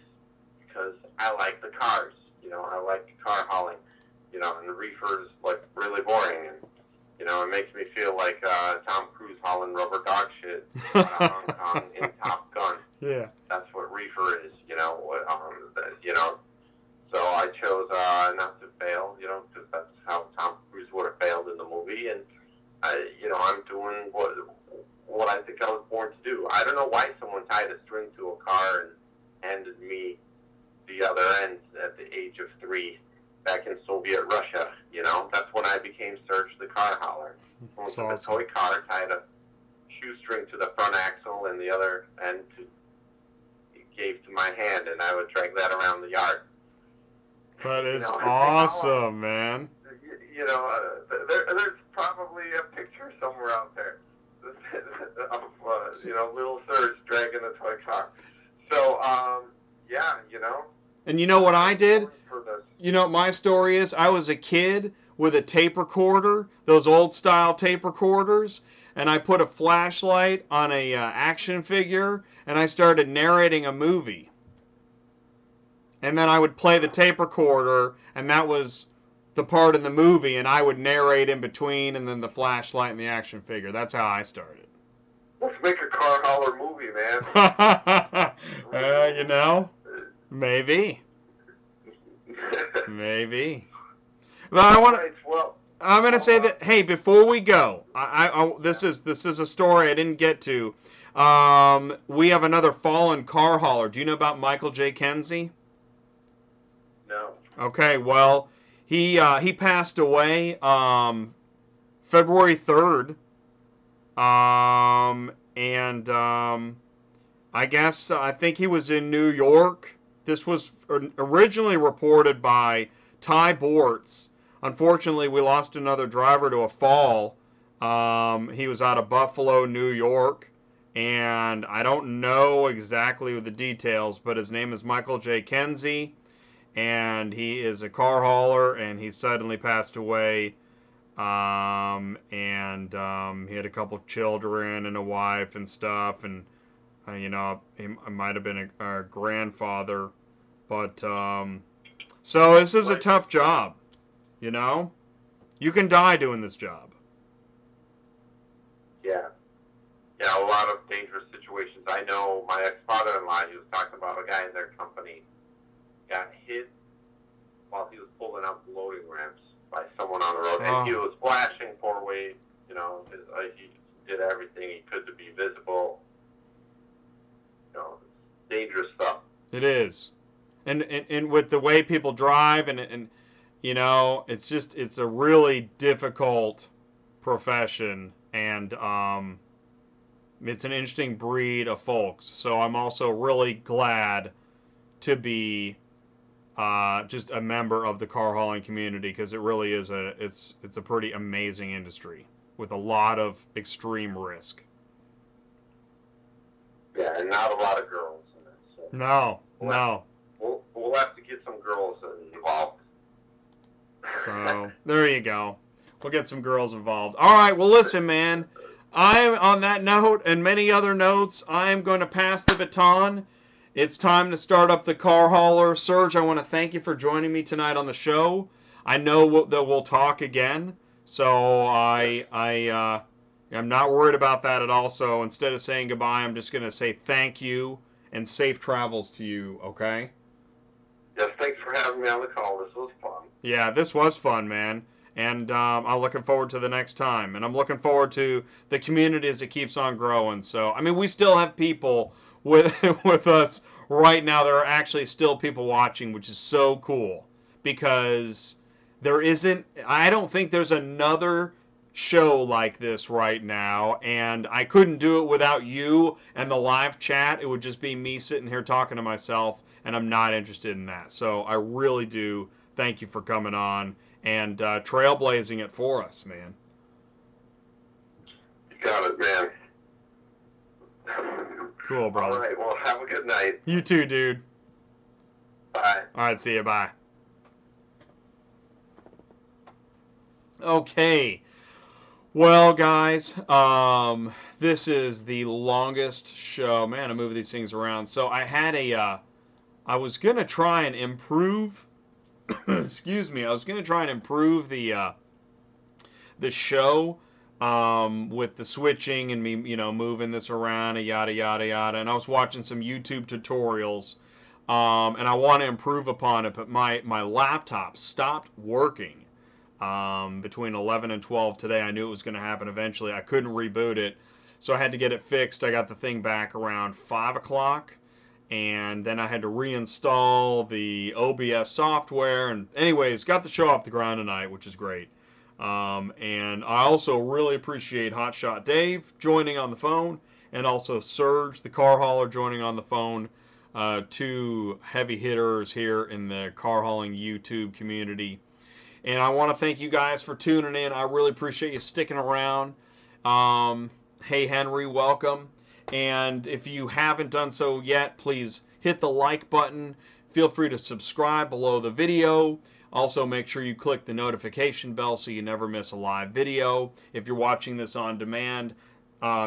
because I like the cars. You know, I like car hauling. You know, and the reefer is like really boring, and you know, it makes me feel like Tom Cruise hauling rubber dog shit out of Hong Kong in Top Gun. Yeah. That's what reefer is. You know, you know. So I chose not to fail. You know, because that's how Tom Cruise would have failed in the movie, and you know, I'm doing what I think I was born to do. I don't know why someone tied a string to a car and handed me the other end at the age of 3 back in Soviet Russia. You know, that's when I became Serge the Car Hauler. Someone took a toy car, tied a shoestring to the front axle and the other end gave to my hand, and I would drag that around the yard. That is you know, awesome, man. You know, there's probably a picture somewhere out there of, you know, little Serge dragging a toy car. So, yeah, you know. And you know what I did? You know what my story is? I was a kid with a tape recorder, those old style tape recorders, and I put a flashlight on a action figure, and I started narrating a movie. And then I would play the tape recorder, and that was the part in the movie, and I would narrate in between, and then the flashlight and the action figure. That's how I started. Let's make a car hauler movie, man. You know, maybe. Maybe. But I want to. Well, I'm going to say that. Hey, before we go, this is a story I didn't get to. We have another fallen car hauler. Do you know about Michael J. Kenzie? No. Okay. Well, he passed away February 3rd. I think he was in New York. This was originally reported by Ty Bortz. Unfortunately, we lost another driver to a fall. He was out of Buffalo, New York, and I don't know exactly the details, but his name is Michael J. Kenzie, and he is a car hauler, and he suddenly passed away. He had a couple children and a wife and stuff, and you know, he might have been a grandfather, but so this is a tough job. You know, you can die doing this job. Yeah, a lot of dangerous situations. I know my ex-father-in-law, he was talking about a guy in their company got hit while he was pulling out the loading ramps by someone on the road, and he was flashing 4-way. You know, he did everything he could to be visible. You know, dangerous stuff. It is. and with the way people drive and you know, it's a really difficult profession, and it's an interesting breed of folks. So I'm also really glad to be just a member of the car hauling community, because it really is it's a pretty amazing industry with a lot of extreme risk. Yeah, and not a lot of girls in it. So No, no. We'll have to get some girls involved. So there you go. We'll get some girls involved. All right. Well, listen, man. I'm on that note and many other notes. I'm going to pass the baton. It's time to start up the car hauler. Serge, I want to thank you for joining me tonight on the show. I know that we'll talk again, so I'm not worried about that at all. So instead of saying goodbye, I'm just going to say thank you and safe travels to you. Okay? Yes, thanks for having me on the call. This was fun. Yeah, this was fun, man. And I'm looking forward to the next time. And I'm looking forward to the community as it keeps on growing. So, I mean, we still have people with with us right now. There are actually still people watching, which is so cool. Because I don't think there's another show like this right now. And I couldn't do it without you and the live chat. It would just be me sitting here talking to myself. And I'm not interested in that. So I really do thank you for coming on and trailblazing it for us, man. You got it, man. Cool, brother. All right, well, have a good night. You too, dude. Bye. All right, see you. Bye. Okay. Well, guys, this is the longest show. Man, I move these things around. So I was going to try and improve excuse me. I was going to try and improve the show with the switching and me, you know, moving this around and yada yada yada. And I was watching some YouTube tutorials, and I want to improve upon it. But my laptop stopped working between 11 and 12 today. I knew it was going to happen eventually. I couldn't reboot it, so I had to get it fixed. I got the thing back around 5 o'clock. And then I had to reinstall the OBS software. And anyways, got the show off the ground tonight, which is great. And I also really appreciate Hotshot Dave joining on the phone, and also Serge the Car Hauler joining on the phone. Two heavy hitters here in the car hauling YouTube community. And I want to thank you guys for tuning in. I really appreciate you sticking around. Hey, Henry, welcome. And if you haven't done so yet, please hit the like button. Feel free to subscribe below the video. Also, make sure you click the notification bell so you never miss a live video. If you're watching this on demand,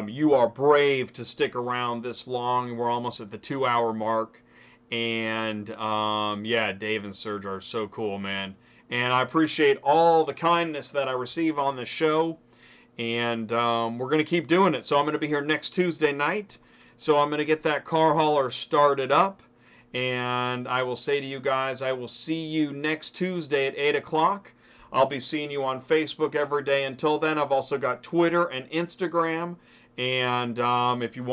you are brave to stick around this long. We're almost at the 2-hour mark. And yeah, Dave and Serge are so cool, man. And I appreciate all the kindness that I receive on this show. And we're going to keep doing it. So I'm going to be here next Tuesday night. So I'm going to get that car hauler started up. And I will say to you guys, I will see you next Tuesday at 8 o'clock. I'll be seeing you on Facebook every day. Until then, I've also got Twitter and Instagram. And if you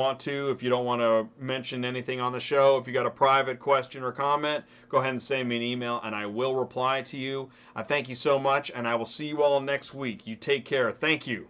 don't want to mention anything on the show, if you got a private question or comment, go ahead and send me an email and I will reply to you. I thank you so much, and I will see you all next week. You take care. Thank you.